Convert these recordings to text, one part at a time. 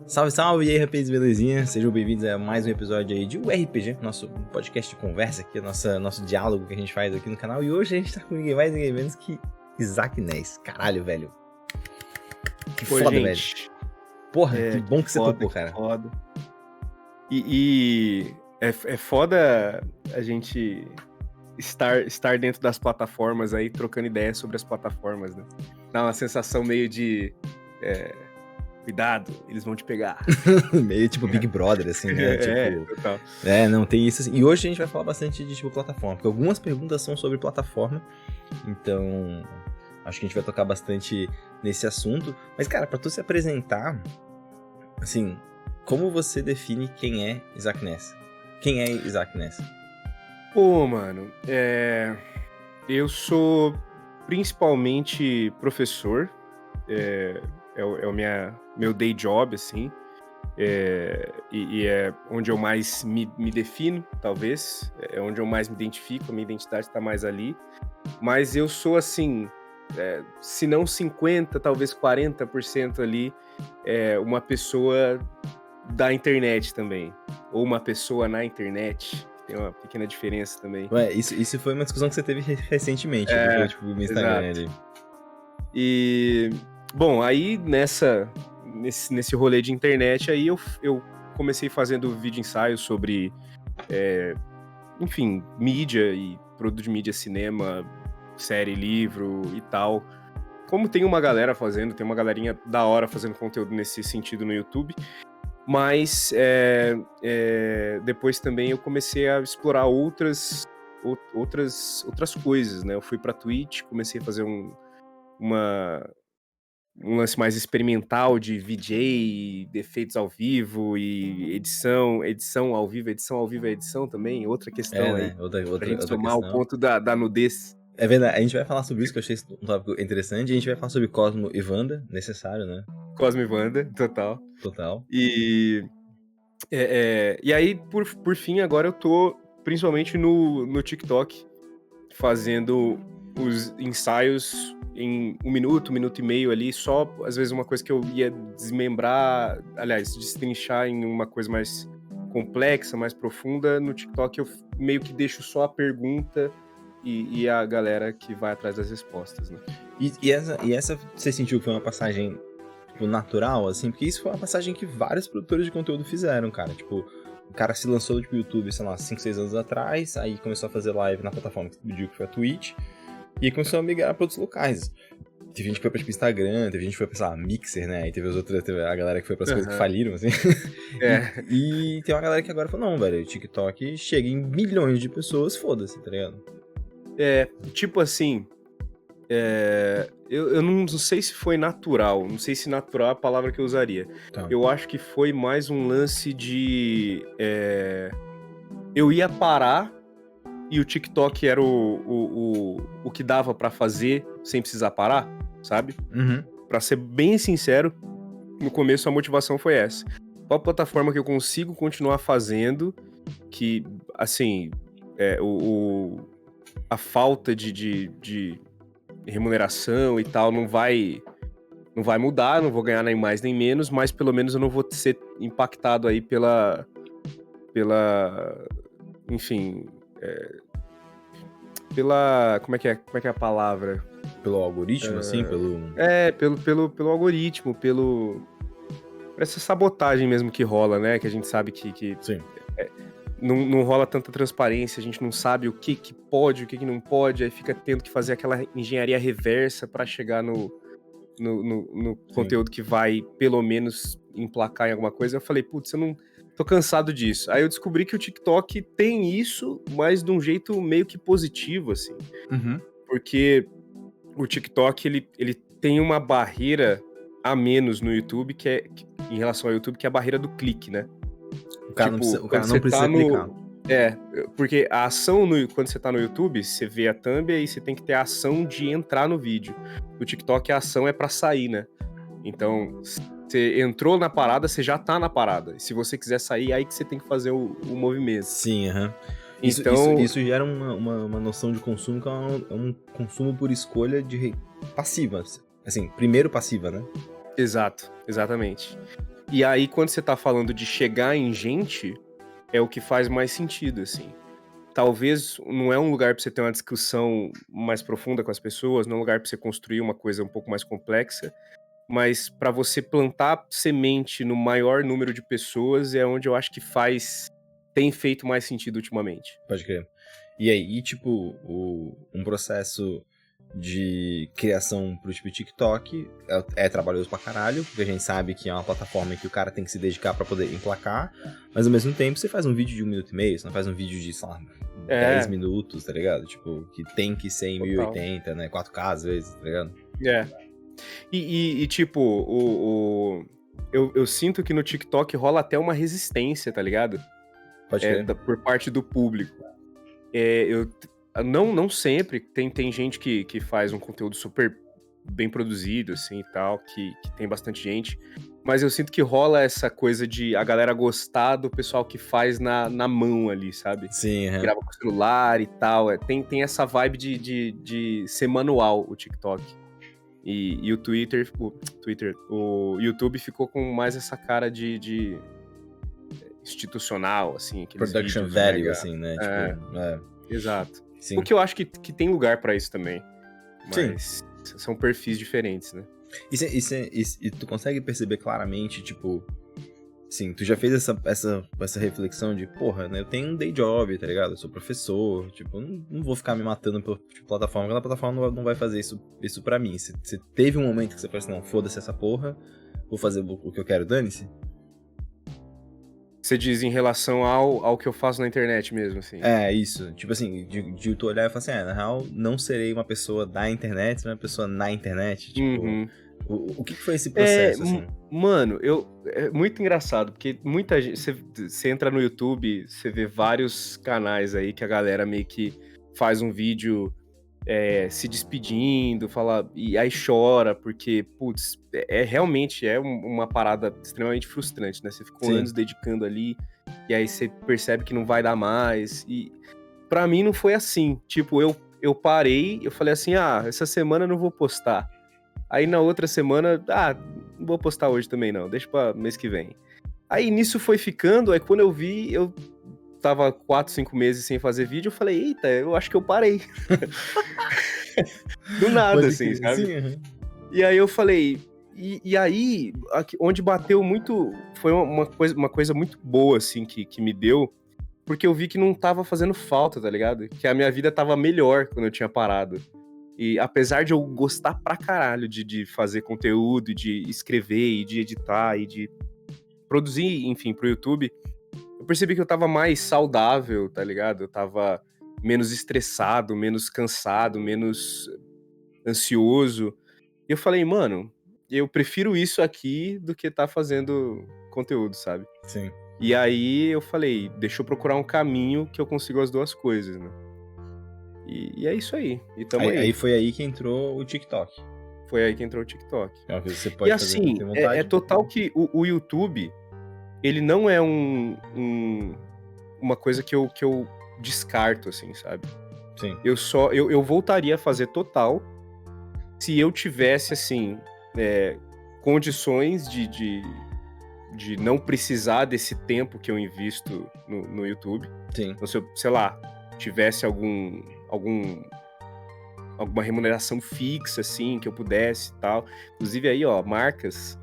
Salve, salve! E aí, rapazes, belezinha? Sejam bem-vindos a mais um episódio aí de RPG, nosso podcast de conversa aqui, nosso diálogo que a gente faz aqui no canal. E hoje a gente tá com ninguém mais, ninguém menos que Isaac Ness. Caralho, velho. Que Pô, foda, gente, velho. Porra, que bom que você topou, cara. Foda. E é foda a gente estar dentro das plataformas aí, trocando ideias sobre as plataformas, né? Dá uma sensação meio de... cuidado, eles vão te pegar. Meio tipo Big Brother, assim, né? Total. Não, tem isso assim. E hoje a gente vai falar bastante de, tipo, plataforma, porque algumas perguntas são sobre plataforma, então acho que a gente vai tocar bastante nesse assunto. Mas, cara, pra tu se apresentar, assim, como você define quem é Isaac Ness? Quem é Isaac Ness? Pô, mano, eu sou principalmente professor, é o meu day job, assim, e é onde eu mais me defino, talvez, é onde eu mais me identifico, a minha identidade tá mais ali, mas eu sou, assim, se não 50%, talvez 40% ali, uma pessoa da internet também, ou uma pessoa na internet. Tem uma pequena diferença também. Ué, isso foi uma discussão que você teve recentemente, que foi, tipo, no Instagram ali. E, bom, aí nesse rolê de internet, aí eu comecei fazendo vídeo ensaio sobre, enfim, mídia e produto de mídia, cinema, série, livro e tal. Como tem uma galera fazendo, tem uma galerinha da hora fazendo conteúdo nesse sentido no YouTube. Mas depois também eu comecei a explorar outras coisas, né? Eu fui pra Twitch, comecei a fazer um lance mais experimental de VJ, efeitos ao vivo e edição ao vivo é edição também, outra questão aí, Né? Outra pra gente somar questão. o ponto da nudez. É verdade, a gente vai falar sobre isso, que eu achei um tópico interessante. A gente vai falar sobre Cosmo e Wanda, necessário, né? Cosmo e Wanda, total. Total. E aí, por fim, agora eu tô principalmente no TikTok, fazendo os ensaios em 1 minuto, 1 minuto e meio ali, só às vezes uma coisa que eu ia desmembrar, aliás, destrinchar em uma coisa mais complexa, mais profunda. No TikTok eu meio que deixo só a pergunta e a galera que vai atrás das respostas, né? E essa você sentiu que foi uma passagem, tipo, natural, assim? Porque isso foi uma passagem que vários produtores de conteúdo fizeram, cara. Tipo, o cara se lançou tipo, YouTube, sei lá, 5, 6 anos atrás, aí começou a fazer live na plataforma que pediu, que foi a Twitch, e aí começou a migrar para outros locais. Teve gente que foi pra, tipo, Instagram, teve gente que foi pra, sei lá, Mixer, né? Aí teve a galera que foi pras coisas que faliram, assim. E tem uma galera que agora falou, não, velho, o TikTok chega em milhões de pessoas, foda-se, tá ligado? Tipo assim, eu não sei se foi natural, não sei se natural é a palavra que eu usaria. Tá. Eu acho que foi mais um lance de... eu ia parar e o TikTok era o que dava pra fazer sem precisar parar, sabe? Uhum. Pra ser bem sincero, no começo a motivação foi essa. Qual plataforma que eu consigo continuar fazendo, que, assim, a falta de remuneração e tal não vai mudar, não vou ganhar nem mais nem menos, mas pelo menos eu não vou ser impactado aí pela enfim, como é que é a palavra? Pelo algoritmo, assim, Pelo algoritmo, por essa sabotagem mesmo que rola, né? Que a gente sabe que Sim. Não rola tanta transparência, a gente não sabe o que pode, o que não pode, aí fica tendo que fazer aquela engenharia reversa pra chegar no conteúdo que vai, pelo menos, emplacar em alguma coisa. Eu falei, putz, eu não tô cansado disso. Aí eu descobri que o TikTok tem isso, mas de um jeito meio que positivo, assim. Uhum. Porque o TikTok, ele tem uma barreira a menos no YouTube, em relação ao YouTube, que é a barreira do clique, né? O cara não precisa clicar. Porque a ação, quando você tá no YouTube, você vê a thumb e você tem que ter a ação de entrar no vídeo. No TikTok, a ação é pra sair, né? Então, você entrou na parada, você já tá na parada. E se você quiser sair, aí que você tem que fazer o movimento. Sim, aham. Então... Isso gera uma noção de consumo que é um consumo por escolha passiva. Assim, primeiro passiva, né? Exato, exatamente. E aí, quando você tá falando de chegar em gente, é o que faz mais sentido, assim. Talvez não é um lugar pra você ter uma discussão mais profunda com as pessoas, não é um lugar pra você construir uma coisa um pouco mais complexa, mas pra você plantar semente no maior número de pessoas é onde eu acho que tem feito mais sentido ultimamente. Pode crer. E aí, tipo, um processo de criação pro tipo TikTok é trabalhoso pra caralho, porque a gente sabe que é uma plataforma que o cara tem que se dedicar pra poder emplacar, mas ao mesmo tempo você faz um vídeo de 1 minuto e meio, você não faz um vídeo de, sei lá, 10 minutos, tá ligado? Tipo, que tem que ser em 1080, né? 4K às vezes, tá ligado? É. E tipo, eu sinto que no TikTok rola até uma resistência, tá ligado? Pode crer. Por parte do público. Não sempre, tem gente que faz um conteúdo super bem produzido, assim, e tal, que tem bastante gente, mas eu sinto que rola essa coisa de a galera gostar do pessoal que faz na mão ali, sabe? Sim, Grava com o celular e tal, tem essa vibe de ser manual o TikTok. E o o YouTube ficou com mais essa cara de institucional, assim, aqueles production vídeos value, mega... assim, né? Tipo, Exato. Sim. O que eu acho que tem lugar pra isso também. Mas Sim. são perfis diferentes, né? E tu consegue perceber claramente, tipo... Sim, tu já fez essa reflexão de, porra, né? Eu tenho um day job, tá ligado? Eu sou professor, tipo, eu não vou ficar me matando por plataforma, aquela plataforma não vai fazer isso pra mim. Você teve um momento que você falou assim, não, foda-se essa porra, vou fazer o que eu quero, dane-se? Você diz em relação ao que eu faço na internet mesmo, assim. É, isso. Tipo assim, de tu olhar e falar assim, na real, não serei uma pessoa da internet, serei uma pessoa na internet. Tipo, o que foi esse processo, assim? Mano, é muito engraçado, porque muita gente... Você entra no YouTube, você vê vários canais aí que a galera meio que faz um vídeo se despedindo, fala, e aí chora, porque, putz, realmente uma parada extremamente frustrante, né? Você ficou anos dedicando ali, e aí você percebe que não vai dar mais, e pra mim não foi assim. Tipo, eu parei, eu falei assim, essa semana eu não vou postar. Aí na outra semana, não vou postar hoje também não, deixa pra mês que vem. Aí nisso foi ficando, aí quando eu vi, eu tava 4, 5 meses sem fazer vídeo, eu falei, eita, eu acho que eu parei. Do nada, assim, sabe? Sim, E aí eu falei, e aí, onde bateu muito, foi uma coisa muito boa, assim, que me deu, porque eu vi que não tava fazendo falta, tá ligado? Que a minha vida tava melhor quando eu tinha parado. E apesar de eu gostar pra caralho de fazer conteúdo, de escrever, e de editar, e de produzir, enfim, pro YouTube, eu percebi que eu tava mais saudável, tá ligado? Eu tava menos estressado, menos cansado, menos ansioso. E eu falei, mano, eu prefiro isso aqui do que tá fazendo conteúdo, sabe? Sim. E aí eu falei, deixa eu procurar um caminho que eu consiga as duas coisas, né? E é isso aí. E tamo aí. Aí foi aí que entrou o TikTok. Foi aí que entrou o TikTok. É uma coisa que você pode E fazer assim, com vontade. é total que o YouTube, ele não é uma coisa que eu descarto, assim, sabe? Sim. Eu voltaria a fazer total se eu tivesse, assim, condições de não precisar desse tempo que eu invisto no YouTube. Sim. Então, se eu, sei lá, tivesse alguma remuneração fixa, assim, que eu pudesse e tal. Inclusive aí, ó, marcas,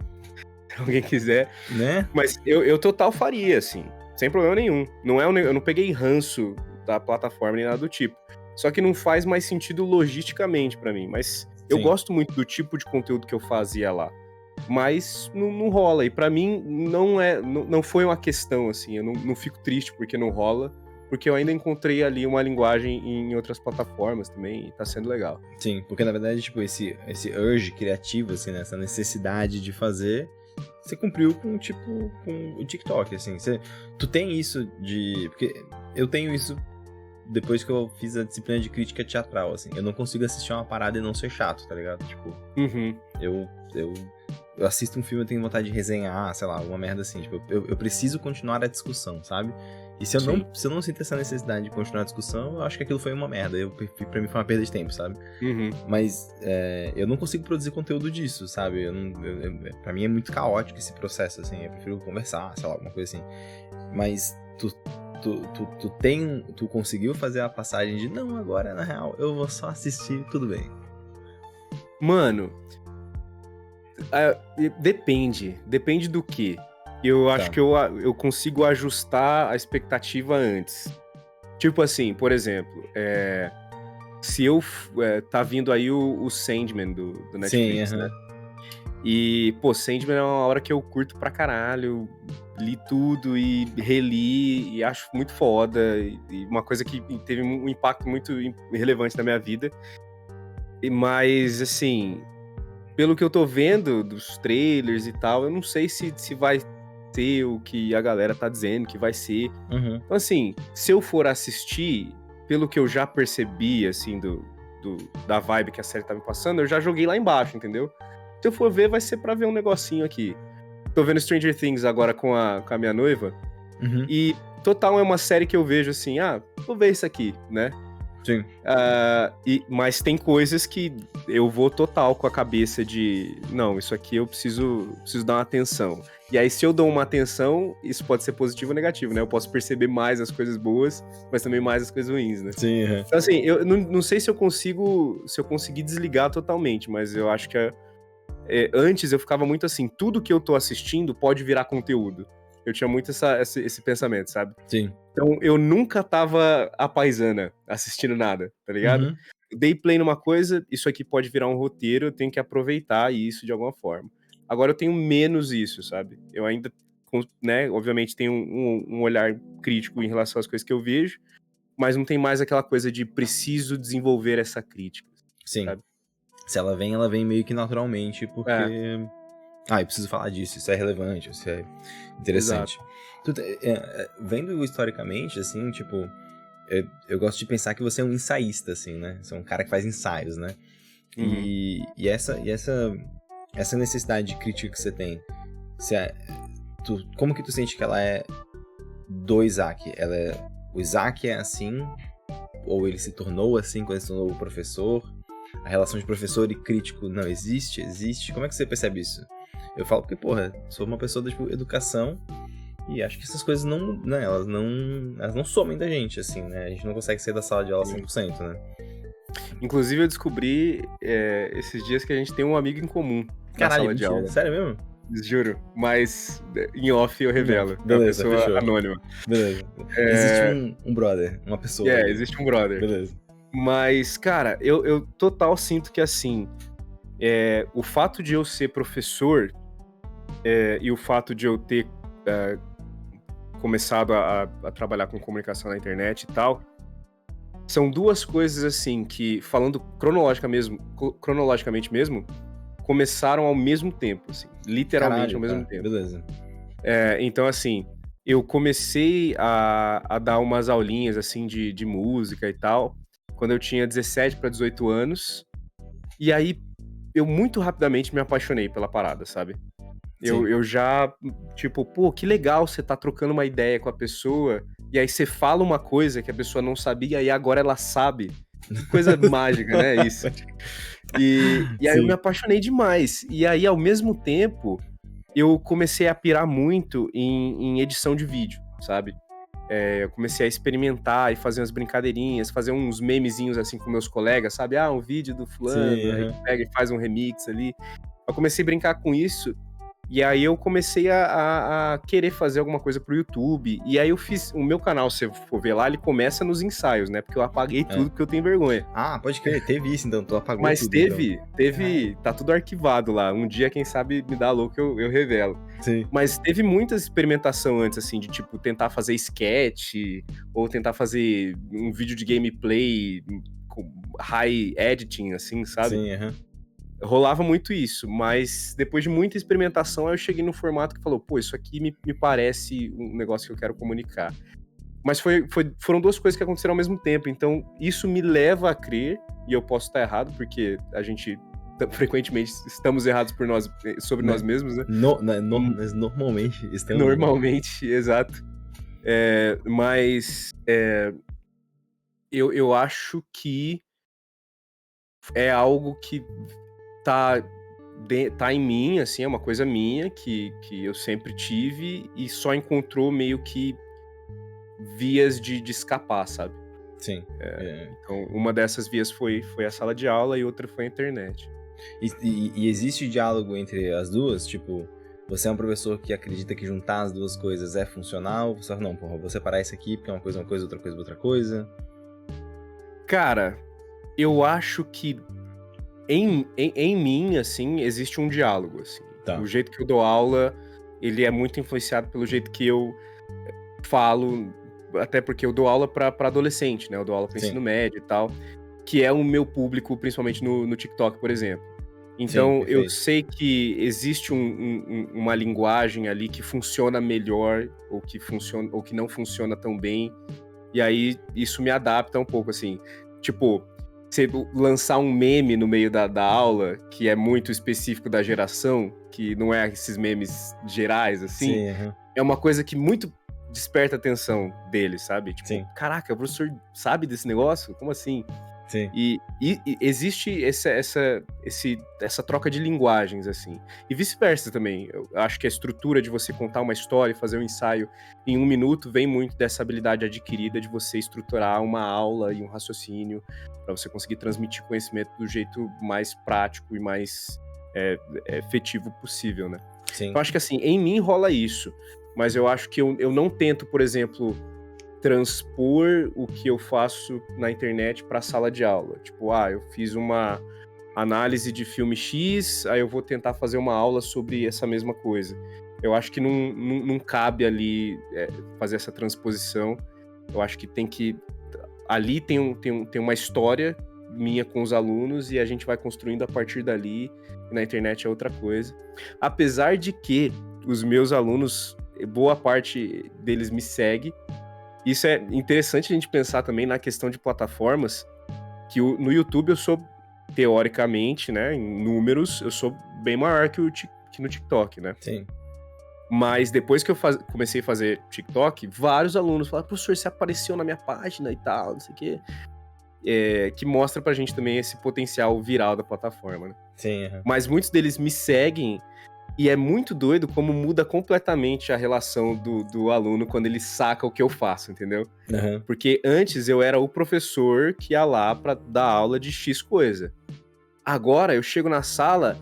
se alguém quiser. Né? Mas eu total faria, assim, sem problema nenhum. Eu não peguei ranço da plataforma nem nada do tipo. Só que não faz mais sentido logisticamente pra mim. Mas eu gosto muito do tipo de conteúdo que eu fazia lá. Mas não rola. E pra mim não foi uma questão, assim. Eu não fico triste porque não rola. Porque eu ainda encontrei ali uma linguagem em outras plataformas também, e tá sendo legal. Sim, porque na verdade, tipo, esse urge criativo, assim, né, essa necessidade de fazer, você cumpriu com o TikTok, assim. Tu tem isso de... Porque eu tenho isso depois que eu fiz a disciplina de crítica teatral, assim. Eu não consigo assistir uma parada e não ser chato, tá ligado? Tipo, eu assisto um filme, eu tenho vontade de resenhar, sei lá, uma merda assim. Tipo, eu preciso continuar a discussão, sabe? E se eu Sim. não sinto essa necessidade de continuar a discussão, eu acho que aquilo foi uma merda. Pra mim foi uma perda de tempo, sabe? Uhum. Mas eu não consigo produzir conteúdo disso, sabe? Pra mim é muito caótico esse processo, assim. Eu prefiro conversar, sei lá, alguma coisa assim. Mas tu conseguiu fazer a passagem de não, agora, na real, eu vou só assistir, tudo bem. Mano, depende do quê? Eu acho que eu consigo ajustar a expectativa antes. Tipo assim, por exemplo, se eu... tá vindo aí o Sandman do Netflix, Sim, né? E, pô, Sandman é uma obra que eu curto pra caralho. Li tudo e reli e acho muito foda. E uma coisa que teve um impacto muito relevante na minha vida. Mas, assim, pelo que eu tô vendo dos trailers e tal, eu não sei se vai ser o que a galera tá dizendo que vai ser. Uhum. Então, assim, se eu for assistir, pelo que eu já percebi, assim, da vibe que a série tá me passando, eu já joguei lá embaixo, entendeu? Se eu for ver, vai ser pra ver um negocinho aqui. Tô vendo Stranger Things agora com a minha noiva. Uhum. E total é uma série que eu vejo assim, vou ver isso aqui, né? Sim. Mas tem coisas que eu vou total com a cabeça de, não, isso aqui eu preciso dar uma atenção. E aí, se eu dou uma atenção, isso pode ser positivo ou negativo, né? Eu posso perceber mais as coisas boas, mas também mais as coisas ruins, né? Sim, Então, assim, eu não sei se eu conseguir desligar totalmente, mas eu acho que antes eu ficava muito assim, tudo que eu tô assistindo pode virar conteúdo. Eu tinha muito esse pensamento, sabe? Sim. Então eu nunca tava à paisana assistindo nada, tá ligado? Uhum. Eu dei play numa coisa, isso aqui pode virar um roteiro, eu tenho que aproveitar isso de alguma forma. Agora eu tenho menos isso, sabe? Eu ainda, né, obviamente tenho um olhar crítico em relação às coisas que eu vejo, mas não tem mais aquela coisa de preciso desenvolver essa crítica. Sim. Sabe? Se ela vem meio que naturalmente, porque... eu preciso falar disso, isso é relevante, isso é interessante. Vendo historicamente, assim, tipo... Eu gosto de pensar que você é um ensaísta, assim, né? Você é um cara que faz ensaios, né? Uhum. E essa necessidade de crítica que você tem, como que tu sente que ela é do Isaac? O Isaac é assim? Ou ele se tornou assim quando ele se tornou o professor? A relação de professor e crítico não existe? Existe? Como é que você percebe isso? Eu falo porque, porra, sou uma pessoa da educação e acho que essas coisas elas não somem da gente, assim, né? A gente não consegue sair da sala de aula 100%, né? Inclusive, eu descobri esses dias que a gente tem um amigo em comum na Caralho, sala de aula. Sério mesmo? Juro, mas em off eu revelo. Beleza, é uma pessoa fechou. anônima. Beleza. Existe um brother, uma pessoa. Existe um brother. Beleza. Mas, cara, eu total sinto que, assim, o fato de eu ser professor e o fato de eu ter começado a trabalhar com comunicação na internet e tal, são duas coisas, assim, que, falando cronologicamente mesmo, começaram ao mesmo tempo, assim, literalmente. Caralho, ao mesmo tempo. Beleza. Então, assim, eu comecei a dar umas aulinhas, assim, de música e tal, quando eu tinha 17 para 18 anos, e aí eu muito rapidamente me apaixonei pela parada, sabe? Eu já, tipo, pô, que legal você tá trocando uma ideia com a pessoa, e aí você fala uma coisa que a pessoa não sabia, e agora ela sabe. Que coisa mágica, né, isso? E aí eu me apaixonei demais. E aí, ao mesmo tempo, eu comecei a pirar muito em edição de vídeo, sabe? Eu comecei a experimentar e fazer umas brincadeirinhas, fazer uns memezinhos assim com meus colegas, sabe? Um vídeo do fulano, aí pega e faz um remix ali. Eu comecei a brincar com isso, e aí eu comecei a querer fazer alguma coisa pro YouTube, e aí eu fiz, o meu canal, se você for ver lá, ele começa nos ensaios, né? Porque eu apaguei tudo porque eu tenho vergonha. Pode crer, teve isso então, tu apagou mas tudo. Mas teve, tá tudo arquivado lá, um dia, quem sabe, me dá louco, eu revelo. Sim. Mas teve muita experimentação antes, assim, de tipo, tentar fazer sketch, ou tentar fazer um vídeo de gameplay com high editing, assim, sabe? Sim, Rolava muito isso, mas depois de muita experimentação, eu cheguei no formato que falou, pô, isso aqui me parece um negócio que eu quero comunicar. Mas foram duas coisas que aconteceram ao mesmo tempo, então isso me leva a crer, e eu posso estar errado, porque a gente frequentemente estamos errados sobre nós mesmos, né? Normalmente estamos. Normalmente, exato. Mas eu acho que é algo que tá, tá em mim, assim, é uma coisa minha que eu sempre tive e só encontrou meio que vias de escapar, sabe? Sim. Então, uma dessas vias foi a sala de aula e outra foi a internet. E existe diálogo entre as duas? Tipo, você é um professor que acredita que juntar as duas coisas é funcional? Você fala, não, porra, vou separar isso aqui porque é uma coisa, outra coisa, outra coisa. Cara, eu acho que em mim, assim, existe um diálogo, assim. Tá. O jeito que eu dou aula, ele é muito influenciado pelo jeito que eu falo, até porque eu dou aula pra adolescente, né? Eu dou aula pra Sim. ensino médio e tal, que é o meu público, principalmente no TikTok, por exemplo. Sim, Então, eu perfeito. sei que existe uma linguagem ali que funciona melhor, ou que não funciona tão bem, e aí isso me adapta um pouco, assim. Tipo, você lançar um meme no meio da aula, que é muito específico da geração, que não é esses memes gerais, assim, Sim, aham. é uma coisa que muito desperta a atenção deles, sabe? Tipo, Sim. caraca, o professor sabe desse negócio? Como assim? Sim. E existe essa troca de linguagens, assim. E vice-versa também. Eu acho que a estrutura de você contar uma história e fazer um ensaio em 1 minuto vem muito dessa habilidade adquirida de você estruturar uma aula e um raciocínio para você conseguir transmitir conhecimento do jeito mais prático e mais efetivo possível, né? Sim. Então, acho que, assim, em mim rola isso. Mas eu acho que eu não tento, por exemplo, transpor o que eu faço na internet para a sala de aula. Tipo, eu fiz uma análise de filme X, aí eu vou tentar fazer uma aula sobre essa mesma coisa. Eu acho que não cabe ali fazer essa transposição. Eu acho que tem que... Ali tem uma história minha com os alunos e a gente vai construindo a partir dali. E na internet é outra coisa. Apesar de que os meus alunos, boa parte deles me segue. Isso é interessante a gente pensar também na questão de plataformas, que no YouTube eu sou, teoricamente, né, em números, eu sou bem maior que no TikTok, né? Sim. Mas depois que eu comecei a fazer TikTok, vários alunos falaram, professor, você apareceu na minha página e tal, não sei o quê. Que mostra pra gente também esse potencial viral da plataforma, né? Sim, aham. Mas muitos deles me seguem e é muito doido como muda completamente a relação do aluno quando ele saca o que eu faço, entendeu? Aham. Porque antes eu era o professor que ia lá pra dar aula de X coisa. Agora eu chego na sala,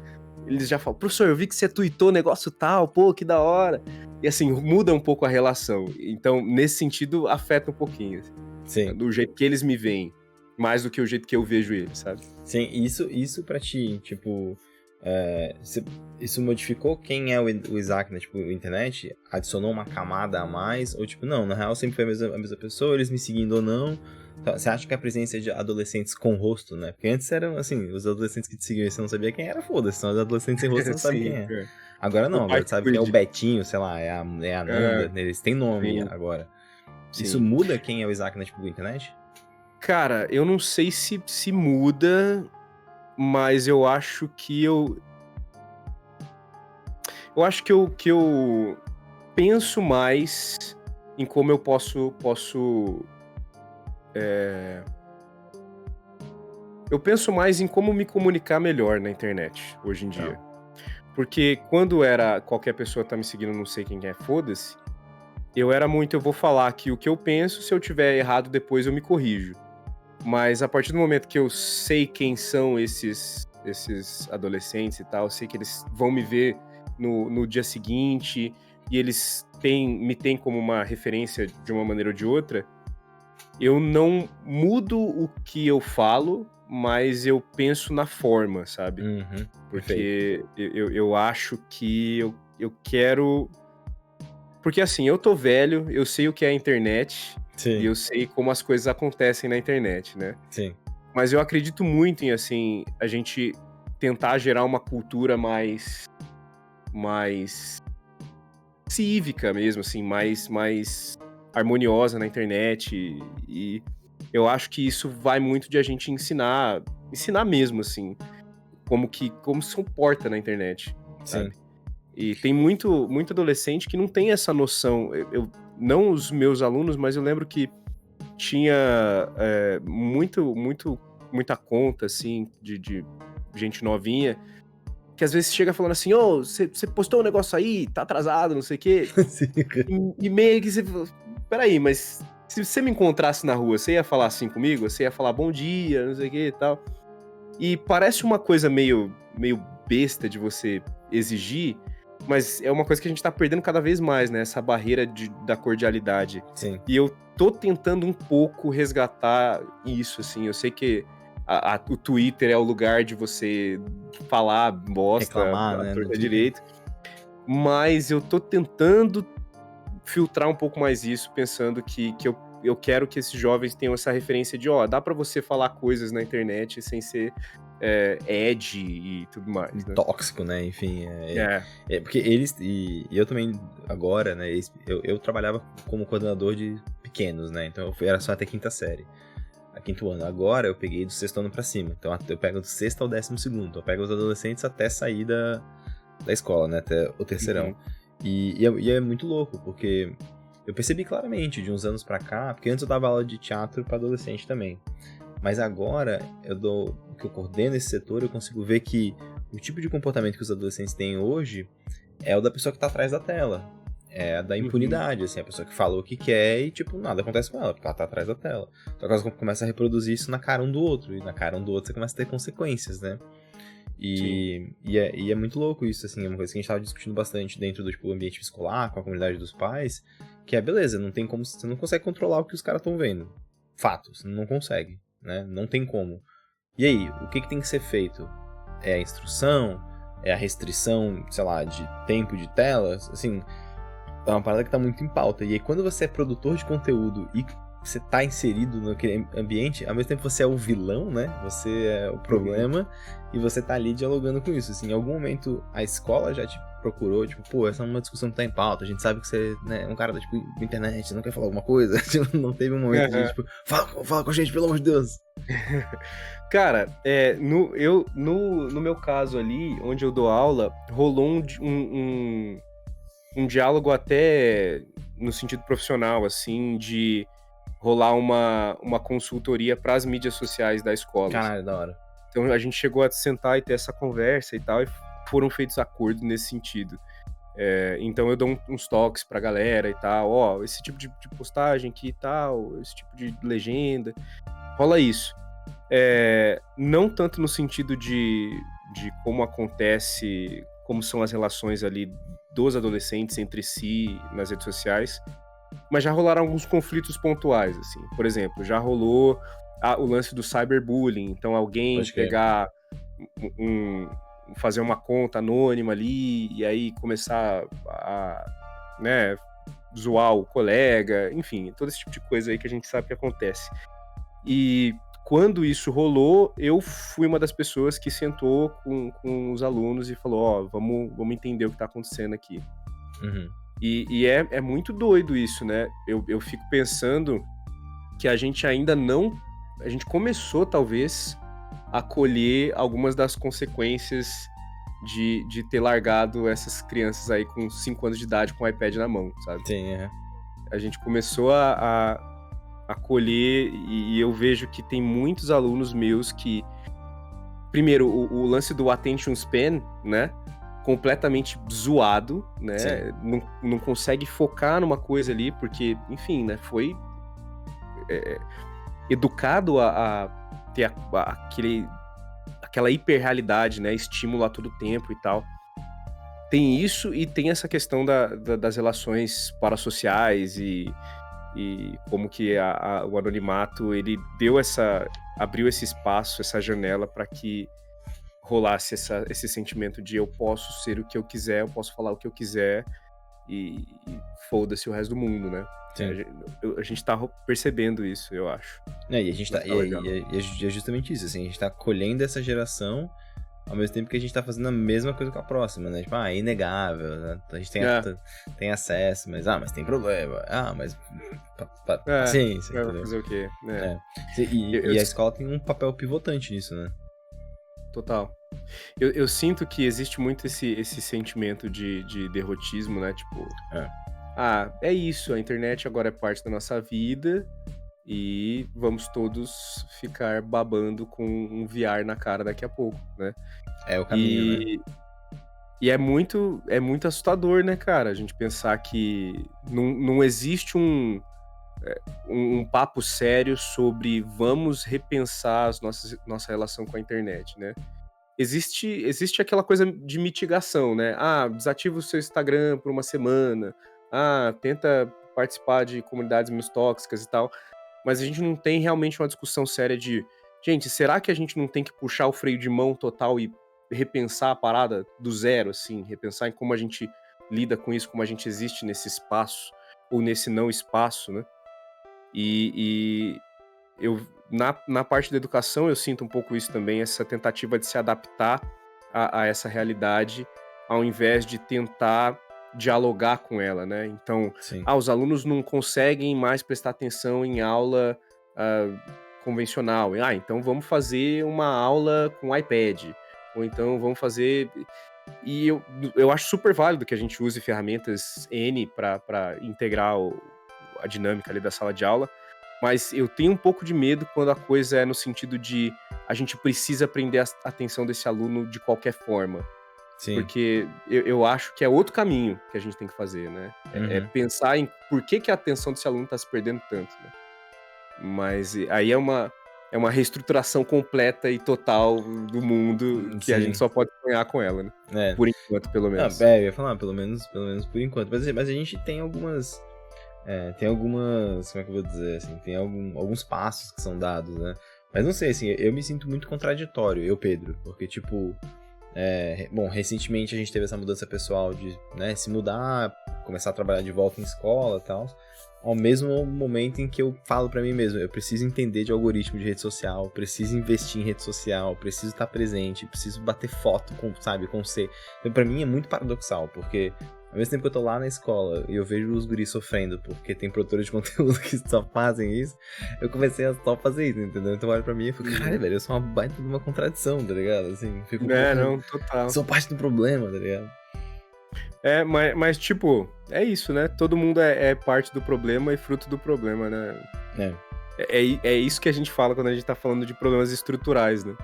eles já falam, professor, eu vi que você tweetou negócio tal, pô, que da hora. E assim, muda um pouco a relação. Então, nesse sentido, afeta um pouquinho. Sim. Do jeito que eles me veem, mais do que o jeito que eu vejo eles, sabe? Sim, isso pra ti, tipo, isso modificou quem é o Isaac, né? Tipo, a internet adicionou uma camada a mais? Ou tipo, não, na real sempre foi a mesma pessoa, eles me seguindo ou não. Você acha que a presença de adolescentes com rosto, né? Porque antes eram, assim, os adolescentes que te seguiam e você não sabia quem era, foda-se. São os adolescentes sem rosto, você não sabe quem é. Agora não, agora você sabe que é o Betinho, sei lá, é a Nanda, eles têm nome sim. agora. Sim. Isso muda quem é o Isaac na tipo, internet? Cara, eu não sei se muda, mas eu acho que eu acho que eu penso mais em como eu posso eu penso mais em como me comunicar melhor na internet, hoje em dia. Porque quando era qualquer pessoa tá me seguindo, não sei quem é, foda-se, eu era muito, eu vou falar aqui o que eu penso, se eu tiver errado depois eu me corrijo. Mas a partir do momento que eu sei quem são esses adolescentes e tal, eu sei que eles vão me ver no dia seguinte e eles me têm como uma referência de uma maneira ou de outra, eu não mudo o que eu falo, mas eu penso na forma, sabe? Uhum, Porque eu acho que eu quero... Porque assim, eu tô velho, eu sei o que é a internet, sim. e eu sei como as coisas acontecem na internet, né? Sim. Mas eu acredito muito em, assim, a gente tentar gerar uma cultura mais cívica mesmo, assim, mais harmoniosa na internet. E eu acho que isso vai muito de a gente ensinar mesmo, assim, como se comporta na internet, sabe? Sim. E tem muito adolescente que não tem essa noção. não os meus alunos, mas eu lembro que tinha muita conta, assim, de gente novinha, que às vezes chega falando assim, ô, você postou um negócio aí, tá atrasado, não sei o quê. Sim. E meio que você fala, peraí, mas se você me encontrasse na rua, você ia falar assim comigo? Você ia falar bom dia, não sei o que e tal. E parece uma coisa meio besta de você exigir, mas é uma coisa que a gente tá perdendo cada vez mais, né? Essa barreira da cordialidade. Sim. E eu tô tentando um pouco resgatar isso, assim. Eu sei que o Twitter é o lugar de você falar bosta, Reclamar, né, no torta Twitter. direito. Mas eu tô tentando filtrar um pouco mais isso, pensando que eu quero que esses jovens tenham essa referência de, dá pra você falar coisas na internet sem ser edgy e tudo mais, né? Tóxico, né? Enfim, porque eles, e eu também, agora, né, eu trabalhava como coordenador de pequenos, né, então era só até quinta série, a quinto ano. Agora eu peguei do sexto ano pra cima, então eu pego do sexto ao 12º, então eu pego os adolescentes até sair da escola, né, até o terceirão. Uhum. E é muito louco, porque eu percebi claramente de uns anos pra cá, porque antes eu dava aula de teatro pra adolescente também, mas agora que eu coordeno esse setor, eu consigo ver que o tipo de comportamento que os adolescentes têm hoje é o da pessoa que tá atrás da tela. É a da impunidade, assim, a pessoa que falou o que quer e, tipo, nada acontece com ela, porque ela tá atrás da tela. Só que elas começam a reproduzir isso na cara um do outro, e na cara um do outro você começa a ter consequências, né? E é muito louco isso, assim, é uma coisa que a gente tava discutindo bastante dentro do, tipo, ambiente escolar, com a comunidade dos pais, que é, beleza, não tem como, você não consegue controlar o que os caras estão vendo. Fato, você não consegue, né? Não tem como. E aí, o que tem que ser feito? É a instrução? É a restrição, sei lá, de tempo de telas? Assim, é uma parada que tá muito em pauta. E aí, quando você é produtor de conteúdo e você tá inserido naquele ambiente, ao mesmo tempo você é o vilão, né? Você é o problema e você tá ali dialogando com isso. Assim, em algum momento a escola já te procurou, tipo, pô, essa é uma discussão que tá em pauta, a gente sabe que você, né, é um cara da, tipo, internet, você não quer falar alguma coisa? Não teve um momento de, tipo, fala com a gente, pelo amor de Deus. Cara, no meu caso ali, onde eu dou aula, rolou um diálogo até no sentido profissional, assim, de rolar uma consultoria para as mídias sociais da escola. Caralho, da hora. Então a gente chegou a sentar e ter essa conversa e tal, e foram feitos acordos nesse sentido. Então eu dou uns toques pra galera e tal, esse tipo de postagem aqui e tal, esse tipo de legenda, rola isso. Não tanto no sentido de como acontece, como são as relações ali dos adolescentes entre si nas redes sociais, mas já rolaram alguns conflitos pontuais, assim. Por exemplo, já rolou o lance do cyberbullying, então alguém pegar fazer uma conta anônima ali e aí começar a, né, zoar o colega, enfim, todo esse tipo de coisa aí que a gente sabe que acontece. E quando isso rolou, eu fui uma das pessoas que sentou com os alunos e falou, vamos entender o que tá acontecendo aqui. Uhum. E é muito doido isso, né? Eu fico pensando que a gente ainda não... A gente começou, talvez, a colher algumas das consequências de ter largado essas crianças aí com 5 anos de idade com o iPad na mão, sabe? Sim, A gente começou a colher e eu vejo que tem muitos alunos meus que... Primeiro, o lance do attention span, né? Completamente zoado, né? Não consegue focar numa coisa ali, porque, enfim, né? Foi educado a ter aquela hiperrealidade, né? Estímulo a todo tempo e tal. Tem isso e tem essa questão das relações parasociais e como que o anonimato, ele abriu esse espaço, essa janela para que rolasse esse sentimento de eu posso ser o que eu quiser, eu posso falar o que eu quiser e foda-se o resto do mundo, né? A gente tá percebendo isso, eu acho. E a gente tá, é justamente isso, assim, a gente tá colhendo essa geração ao mesmo tempo que a gente tá fazendo a mesma coisa com a próxima, né? Tipo, é inegável, né? A gente tem acesso, mas tem problema. Mas paciência. Vai fazer o quê? E a escola tem um papel pivotante nisso, né? Total. Eu sinto que existe muito esse sentimento de derrotismo, né? Tipo, é isso, a internet agora é parte da nossa vida e vamos todos ficar babando com um VR na cara daqui a pouco, né? É o caminho, né? E é muito assustador, né, cara? A gente pensar que não existe um papo sério sobre vamos repensar nossa relação com a internet, né? Existe aquela coisa de mitigação, né? Desativa o seu Instagram por uma semana. Tenta participar de comunidades menos tóxicas e tal. Mas a gente não tem realmente uma discussão séria de, gente, será que a gente não tem que puxar o freio de mão total e repensar a parada do zero, assim? Repensar em como a gente lida com isso, como a gente existe nesse espaço ou nesse não espaço, né? E eu, na parte da educação, eu sinto um pouco isso também, essa tentativa de se adaptar a essa realidade, ao invés de tentar dialogar com ela, né? Então, Sim. os alunos não conseguem mais prestar atenção em aula convencional. Então vamos fazer uma aula com iPad. Ou então vamos fazer... E eu acho super válido que a gente use ferramentas N para integrar a dinâmica ali da sala de aula, mas eu tenho um pouco de medo quando a coisa é no sentido de a gente precisa prender a atenção desse aluno de qualquer forma. Sim. Porque eu acho que é outro caminho que a gente tem que fazer, né? É pensar em por que a atenção desse aluno está se perdendo tanto, né? Mas aí é uma reestruturação completa e total do mundo que a gente só pode sonhar com ela, né? Por enquanto, pelo menos. Eu ia falar, pelo menos por enquanto. Mas a gente tem algumas... como é que eu vou dizer, assim, tem alguns passos que são dados, né? Mas não sei, assim, eu me sinto muito contraditório, Pedro, porque, tipo, recentemente a gente teve essa mudança pessoal de, né, se mudar, começar a trabalhar de volta em escola e tal, ao mesmo momento em que eu falo pra mim mesmo, eu preciso entender de algoritmo de rede social, preciso investir em rede social, preciso estar presente, preciso bater foto com você. Então, pra mim é muito paradoxal, porque ao mesmo tempo que eu tô lá na escola e eu vejo os guris sofrendo porque tem produtores de conteúdo que só fazem isso, eu comecei a só fazer isso, entendeu? Então olha pra mim e fico, caralho, velho, eu sou uma baita de uma contradição, tá ligado? Assim, fico não, total. Sou parte do problema, tá ligado? Mas tipo, é isso, né? Todo mundo é parte do problema e fruto do problema, né? É isso que a gente fala quando a gente tá falando de problemas estruturais, né?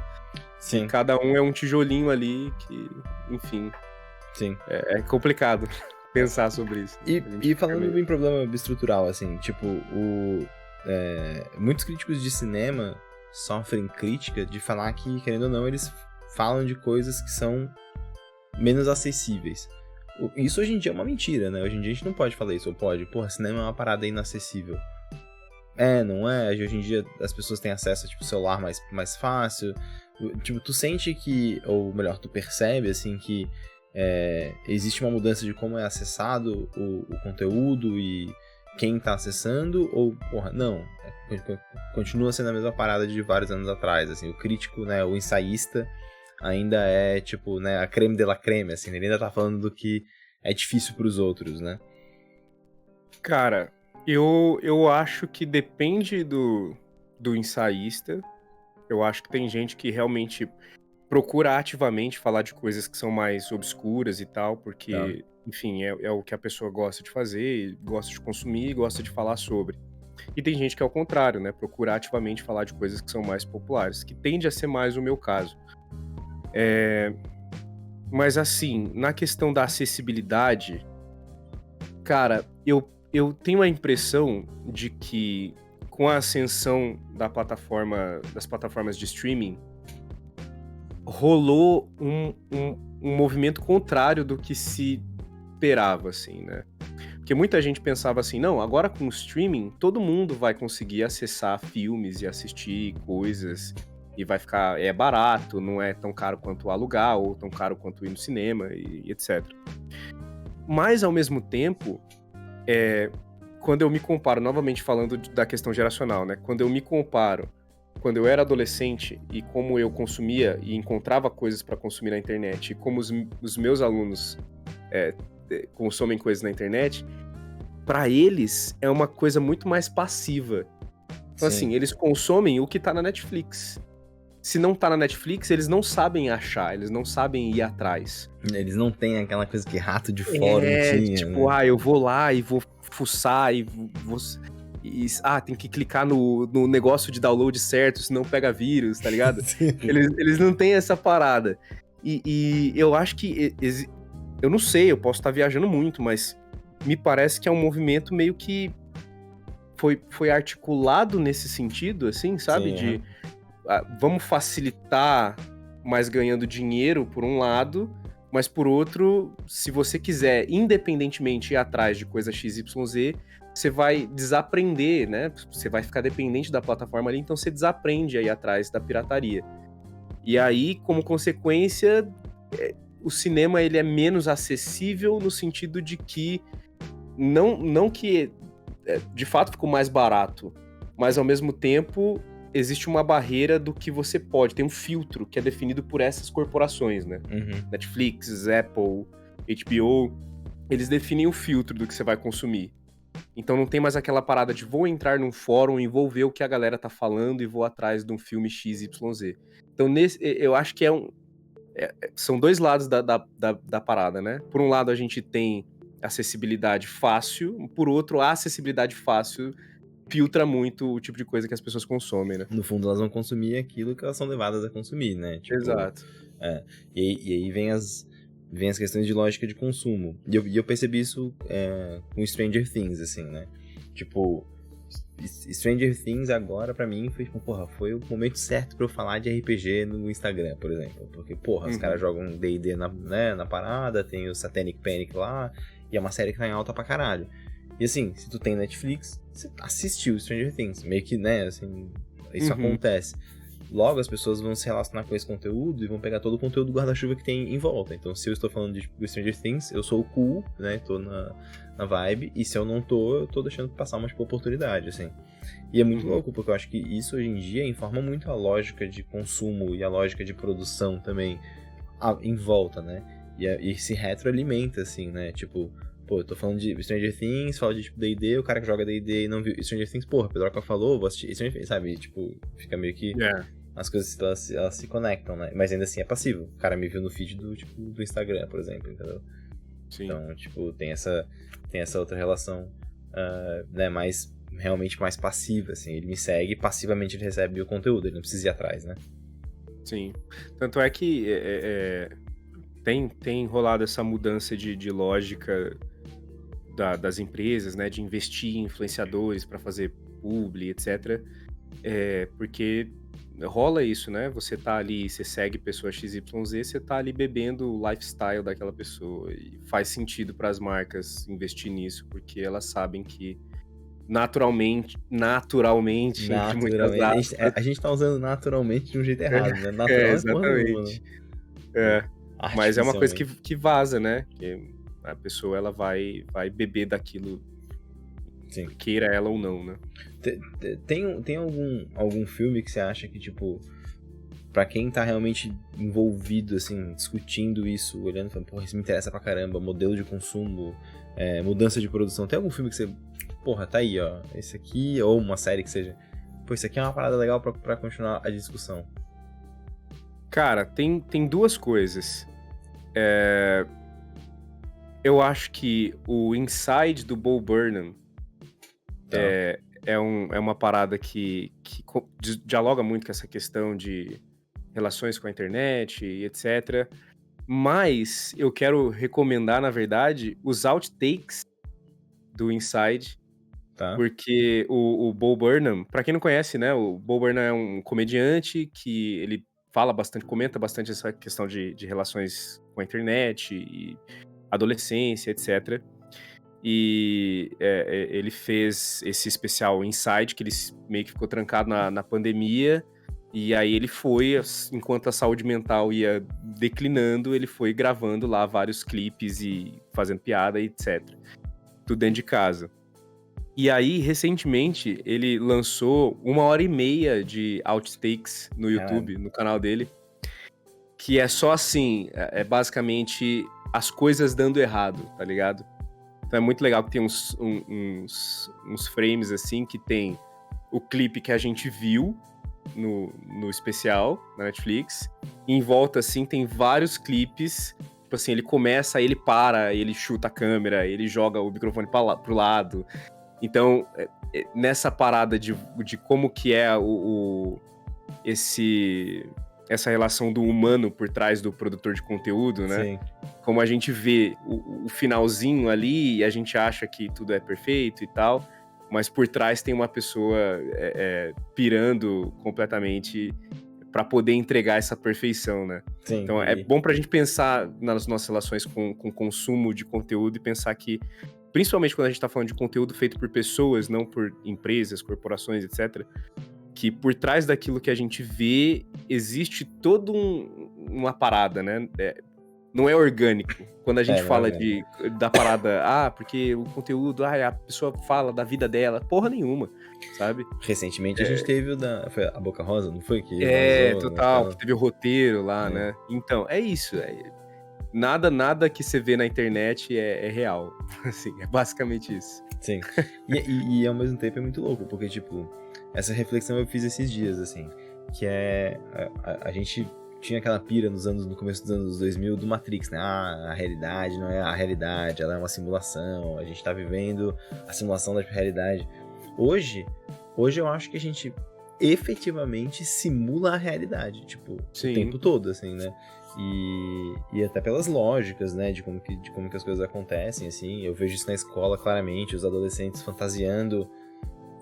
Sim. E cada um é um tijolinho ali que, enfim... Sim. É complicado pensar sobre isso. E falando em problema estrutural, assim, tipo, muitos críticos de cinema sofrem crítica de falar que, querendo ou não, eles falam de coisas que são menos acessíveis. Isso hoje em dia é uma mentira, né? Hoje em dia a gente não pode falar isso, ou pode. Porra, cinema é uma parada inacessível. Não é? Hoje em dia as pessoas têm acesso a, tipo, celular mais fácil. Tipo, tu sente que, ou melhor, tu percebe, assim, que existe uma mudança de como é acessado o conteúdo e quem tá acessando, ou, porra, não, continua sendo a mesma parada de vários anos atrás, assim, o crítico, né, o ensaísta ainda é, tipo, né, a creme de la creme, assim, ele ainda tá falando do que é difícil pros outros, né? Cara, eu acho que depende do ensaísta. Eu acho que tem gente que realmente procura ativamente falar de coisas que são mais obscuras e tal, porque, enfim, é o que a pessoa gosta de fazer, gosta de consumir, gosta de falar sobre. E tem gente que é o contrário, né? Procura ativamente falar de coisas que são mais populares, que tende a ser mais o meu caso. Mas, assim, na questão da acessibilidade, cara, eu tenho a impressão de que com a ascensão das plataformas de streaming, rolou um movimento contrário do que se esperava, assim, né? Porque muita gente pensava assim, não, agora com o streaming, todo mundo vai conseguir acessar filmes e assistir coisas, e vai ficar, barato, não é tão caro quanto alugar, ou tão caro quanto ir no cinema, e etc. Mas, ao mesmo tempo, quando eu me comparo, novamente falando da questão geracional, né? Quando eu me comparo quando eu era adolescente e como eu consumia e encontrava coisas para consumir na internet, e como os meus alunos consomem coisas na internet, para eles é uma coisa muito mais passiva. Então, assim, eles consomem o que tá na Netflix. se não tá na Netflix, eles não sabem achar, eles não sabem ir atrás. Eles não têm aquela coisa que rato de fórum tinha, tipo, né? eu vou lá e vou fuçar e vou... tem que clicar no negócio de download certo, senão pega vírus, tá ligado? Eles não têm essa parada. E eu acho que... Eu não sei, eu posso estar viajando muito, mas me parece que é um movimento meio que foi articulado nesse sentido, assim, sabe? Sim, Vamos facilitar, mas ganhando dinheiro por um lado, mas por outro, se você quiser, independentemente, ir atrás de coisa XYZ, você vai desaprender, né? Você vai ficar dependente da plataforma ali, então você desaprende aí atrás da pirataria. E aí, como consequência, o cinema ele é menos acessível no sentido de que não que de fato ficou mais barato, mas ao mesmo tempo existe uma barreira do que você pode, tem um filtro que é definido por essas corporações, né? Netflix, Apple, HBO, eles definem o filtro do que você vai consumir. Então não tem mais aquela parada de vou entrar num fórum e vou ver o que a galera tá falando e vou atrás de um filme XYZ. Então eu acho que são dois lados da parada, né? Por um lado a gente tem acessibilidade fácil, por outro a acessibilidade fácil filtra muito o tipo de coisa que as pessoas consomem, né? No fundo, elas vão consumir aquilo que elas são levadas a consumir, né? Tipo, Exato. E aí vem as questões de lógica de consumo. E eu percebi isso com Stranger Things, assim, né? Tipo, Stranger Things agora, pra mim, foi tipo, foi o momento certo pra eu falar de RPG no Instagram, por exemplo. Porque, os caras jogam D&D na parada, tem o Satanic Panic lá, e é uma série que tá em alta pra caralho. E assim, se tu tem Netflix, você assistiu Stranger Things. Meio que, né, assim, isso acontece. Logo, as pessoas vão se relacionar com esse conteúdo e vão pegar todo o conteúdo do guarda-chuva que tem em volta. Então, se eu estou falando de Stranger Things, eu sou o cool, né, tô na vibe. E se eu não tô, eu tô deixando passar uma oportunidade, assim. E é muito louco, porque eu acho que isso hoje em dia informa muito a lógica de consumo e a lógica de produção também em volta, né? E se retroalimenta, assim, né? Tipo... eu tô falando de Stranger Things, falo de tipo D&D, o cara que joga D&D e não viu Stranger Things, Pedroca falou, vou assistir Stranger Things, sabe? Tipo, fica meio que... As coisas, elas se conectam, né? Mas ainda assim é passivo. O cara me viu no feed do Instagram, por exemplo, entendeu? Sim. Então, tipo, tem essa outra relação, né, realmente mais passiva, assim. Ele me segue, passivamente ele recebe o conteúdo, ele não precisa ir atrás, né? Sim. Tanto é que tem rolado essa mudança de lógica das empresas, né, de investir em influenciadores para fazer publi, etc. Porque rola isso, né? Você tá ali, você segue pessoa XYZ, você tá ali bebendo o lifestyle daquela pessoa. E faz sentido para as marcas investir nisso, porque elas sabem que naturalmente, de muitas aspas, a gente tá usando naturalmente de um jeito errado, né? Natural é porra nenhuma, né? Exatamente. Mas é uma coisa que vaza, né? Que a pessoa ela vai beber daquilo, sim, queira ela ou não, né? Tem algum filme que você acha que, tipo, pra quem tá realmente envolvido, assim, discutindo isso, olhando, falando, isso me interessa pra caramba, modelo de consumo, mudança de produção, tem algum filme que você, tá aí, ó, esse aqui, ou uma série que seja, isso aqui é uma parada legal pra continuar a discussão? Cara, tem duas coisas. Eu acho que o Inside do Bo Burnham é uma parada que dialoga muito com essa questão de relações com a internet e etc. Mas eu quero recomendar, na verdade, os outtakes do Inside. Tá. Porque o Bo Burnham, pra quem não conhece, né, o Bo Burnham é um comediante que ele comenta bastante essa questão de relações com a internet e adolescência, etc. E ele fez esse especial Inside, que ele meio que ficou trancado na pandemia, e aí ele foi, enquanto a saúde mental ia declinando, ele foi gravando lá vários clipes e fazendo piada, etc. Tudo dentro de casa. E aí, recentemente, ele lançou 1h30 de outtakes no YouTube, no canal dele, que é só assim, basicamente as coisas dando errado, tá ligado? Então é muito legal que tem uns frames assim, que tem o clipe que a gente viu, no especial, na Netflix. E em volta, assim, tem vários clipes. Tipo assim, ele começa, aí ele para, ele chuta a câmera, ele joga o microfone pro lado. Então, nessa parada de como que é essa relação do humano por trás do produtor de conteúdo, né? Sim. Como a gente vê o finalzinho ali e a gente acha que tudo é perfeito e tal, mas por trás tem uma pessoa pirando completamente para poder entregar essa perfeição, né? Sim, Então é bom pra gente pensar nas nossas relações com consumo de conteúdo e pensar que, principalmente quando a gente tá falando de conteúdo feito por pessoas, não por empresas, corporações, etc., que por trás daquilo que a gente vê, existe toda uma parada, né? Não é orgânico. Quando a gente fala da parada, porque o conteúdo, a pessoa fala da vida dela, porra nenhuma, sabe? Recentemente a gente teve foi a Boca Rosa, não foi? Que vazou, total, que teve o roteiro lá, né? Então, é isso. Nada que você vê na internet é real. Assim, é basicamente isso. Sim. E ao mesmo tempo é muito louco, porque, tipo, essa reflexão eu fiz esses dias, assim, que a gente tinha aquela pira no começo dos anos 2000 do Matrix, né? A realidade não é a realidade, ela é uma simulação, a gente tá vivendo a simulação da realidade. Hoje eu acho que a gente efetivamente simula a realidade, tipo, Sim. o tempo todo, assim, né? E até pelas lógicas, né, de como que as coisas acontecem, assim. Eu vejo isso na escola claramente, os adolescentes fantasiando,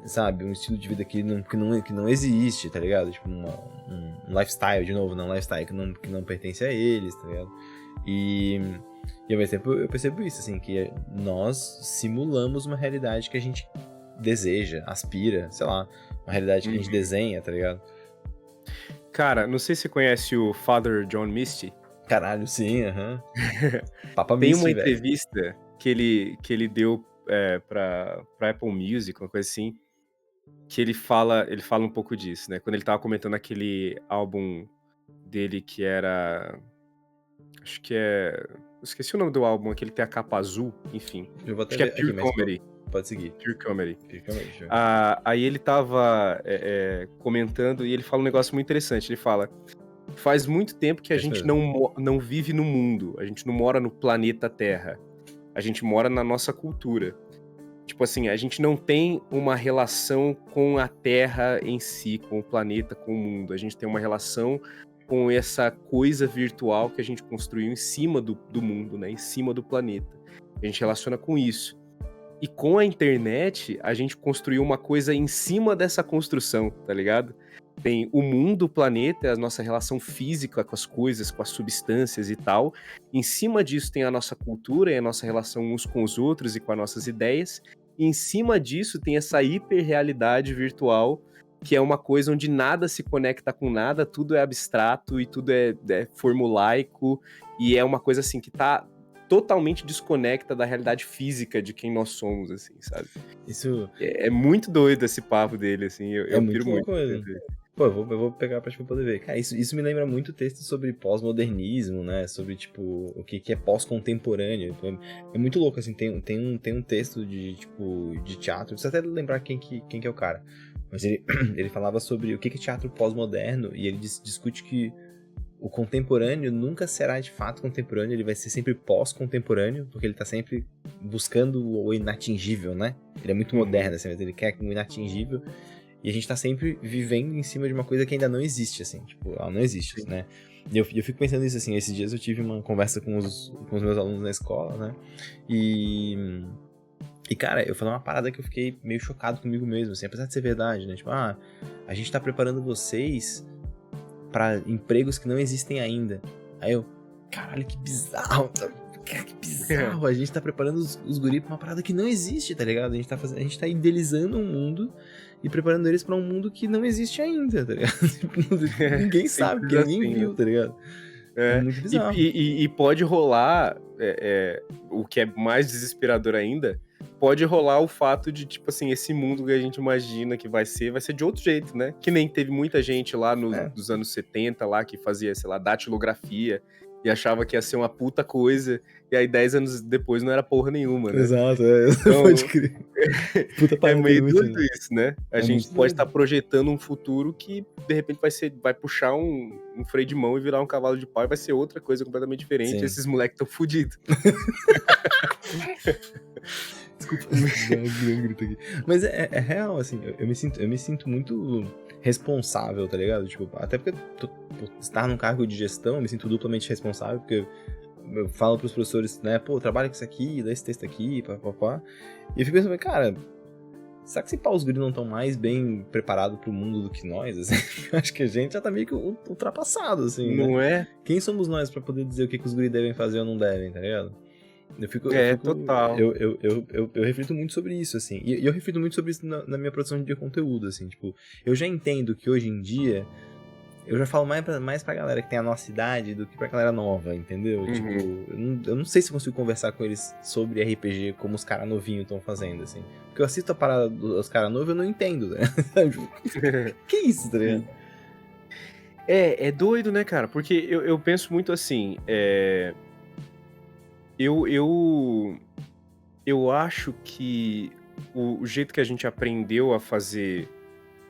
sabe, um estilo de vida que não existe, tá ligado? Tipo, um lifestyle, de novo, não um lifestyle que não pertence a eles, tá ligado? E ao mesmo tempo eu percebo isso, assim, que nós simulamos uma realidade que a gente deseja, aspira, sei lá, uma realidade que a gente desenha, tá ligado? Cara, não sei se você conhece o Father John Misty. Caralho, sim, Papa Tem Misty, uma velho. entrevista que ele deu pra Apple Music, uma coisa assim, que ele fala um pouco disso, né? Quando ele tava comentando aquele álbum dele que era... Acho que é... Esqueci o nome do álbum, aquele que tem a capa azul, enfim. Eu vou até Acho que é ver Pure aqui, mas Comedy. pode seguir. Pure Comedy. Deixa eu ver. Aí ele tava comentando e ele fala um negócio muito interessante. Ele fala: faz muito tempo que a gente não vive no mundo, a gente não mora no planeta Terra, a gente mora na nossa cultura. Tipo assim, a gente não tem uma relação com a Terra em si, com o planeta, com o mundo. A gente tem uma relação com essa coisa virtual que a gente construiu em cima do mundo, né? Em cima do planeta. A gente relaciona com isso. E com a internet, a gente construiu uma coisa em cima dessa construção, tá ligado? Tem o mundo, o planeta, a nossa relação física com as coisas, com as substâncias e tal. Em cima disso tem a nossa cultura e a nossa relação uns com os outros e com as nossas ideias. E em cima disso tem essa hiperrealidade virtual, que é uma coisa onde nada se conecta com nada, tudo é abstrato e tudo é formulaico. E é uma coisa assim que tá totalmente desconecta da realidade física de quem nós somos, assim, sabe? Isso é muito doido esse papo dele, assim, eu piro muito. Pô, eu vou pegar pra poder ver. Cara, isso me lembra muito texto sobre pós-modernismo, né? Sobre, tipo, o que é pós-contemporâneo. É muito louco, assim, tem um texto de teatro, preciso até lembrar quem que é o cara. Mas ele falava sobre o que é teatro pós-moderno, e ele discute que o contemporâneo nunca será de fato contemporâneo, ele vai ser sempre pós-contemporâneo, porque ele tá sempre buscando o inatingível, né? Ele é muito moderno, assim, mas ele quer o inatingível, e a gente tá sempre vivendo em cima de uma coisa que ainda não existe, assim, tipo, ela não existe, né? E eu fico pensando nisso, assim, esses dias eu tive uma conversa com os meus alunos na escola, né? E, cara, eu falei uma parada que eu fiquei meio chocado comigo mesmo, assim, apesar de ser verdade, né? Tipo, a gente tá preparando vocês pra empregos que não existem ainda. Aí eu, caralho, que bizarro, que bizarro. A gente tá preparando os guri pra uma parada que não existe, tá ligado? A gente tá idealizando um mundo e preparando eles pra um mundo que não existe ainda, tá ligado? Ninguém sabe, porque ninguém viu, tá ligado? É muito bizarro. E pode rolar, o que é mais desesperador ainda, pode rolar o fato de, tipo assim, esse mundo que a gente imagina que vai ser de outro jeito, né? Que nem teve muita gente lá nos anos 70 lá que fazia, sei lá, datilografia e achava que ia ser uma puta coisa, e aí 10 anos depois não era porra nenhuma, né? Exato, então, pode crer. Puta É parada meio inútil, doido né? isso, né? A É gente muito pode doido. estar projetando um futuro que, de repente, vai puxar um freio de mão e virar um cavalo de pau e vai ser outra coisa completamente diferente. E Sim. esses moleques estão fodidos. Desculpa, deu um grito aqui. Mas é real, assim, eu me sinto muito responsável, tá ligado? Tipo, até porque por estar num cargo de gestão, eu me sinto duplamente responsável, porque eu falo pros professores, né, pô, trabalha com isso aqui, dá esse texto aqui, papapá. E eu fico pensando, cara, será que os guris não estão mais bem preparados pro mundo do que nós, assim? Eu acho que a gente já tá meio que ultrapassado, assim, né? Não é? Quem somos nós pra poder dizer o que os guris devem fazer ou não devem, tá ligado? É, total. Eu reflito muito sobre isso, assim. E eu reflito muito sobre isso na minha produção de conteúdo, assim. Tipo, eu já entendo que hoje em dia eu já falo mais pra galera que tem a nossa idade do que pra galera nova, entendeu? Tipo, Uhum. eu não sei se eu consigo conversar com eles sobre RPG como os caras novinhos estão fazendo, assim. Porque eu assisto a parada dos caras novos e eu não entendo, né? Que isso, tá ligado? Sim. É doido, né, cara? Porque eu penso muito assim, eu acho que o jeito que a gente aprendeu a fazer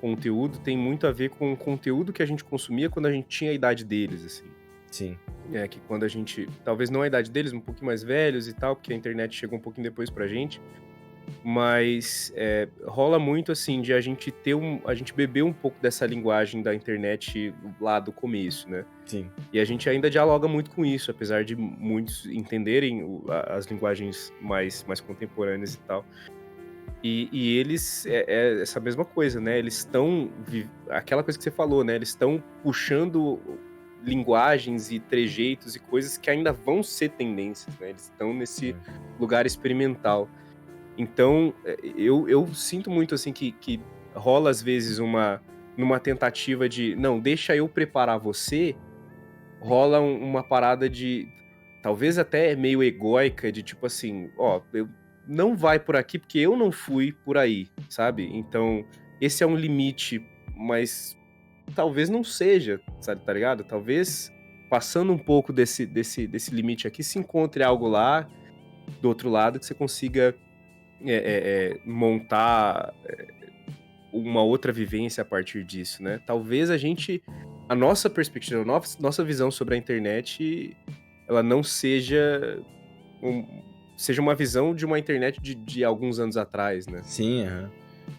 conteúdo tem muito a ver com o conteúdo que a gente consumia quando a gente tinha a idade deles, assim. Sim. Que quando a gente, talvez não a idade deles, um pouquinho mais velhos e tal, porque a internet chegou um pouquinho depois pra gente, mas rola muito assim de a gente a gente beber um pouco dessa linguagem da internet lá do começo, né? Sim. E a gente ainda dialoga muito com isso, apesar de muitos entenderem as linguagens mais contemporâneas e tal. E eles, é essa mesma coisa, né? Eles estão, aquela coisa que você falou, né? Eles estão puxando linguagens e trejeitos e coisas que ainda vão ser tendências, né? Eles estão nesse lugar experimental. Então, eu sinto muito, assim, que rola, às vezes, numa tentativa de, não, deixa eu preparar você, rola uma parada de, talvez até meio egóica, de tipo assim, ó, não vai por aqui porque eu não fui por aí, sabe? Então, esse é um limite, mas talvez não seja, sabe, tá ligado? Talvez passando um pouco desse limite aqui, se encontre algo lá, do outro lado, que você consiga montar uma outra vivência a partir disso, né? Talvez a nossa perspectiva, a nossa visão sobre a internet, ela não seja seja uma visão de uma internet de alguns anos atrás, né? Sim, aham.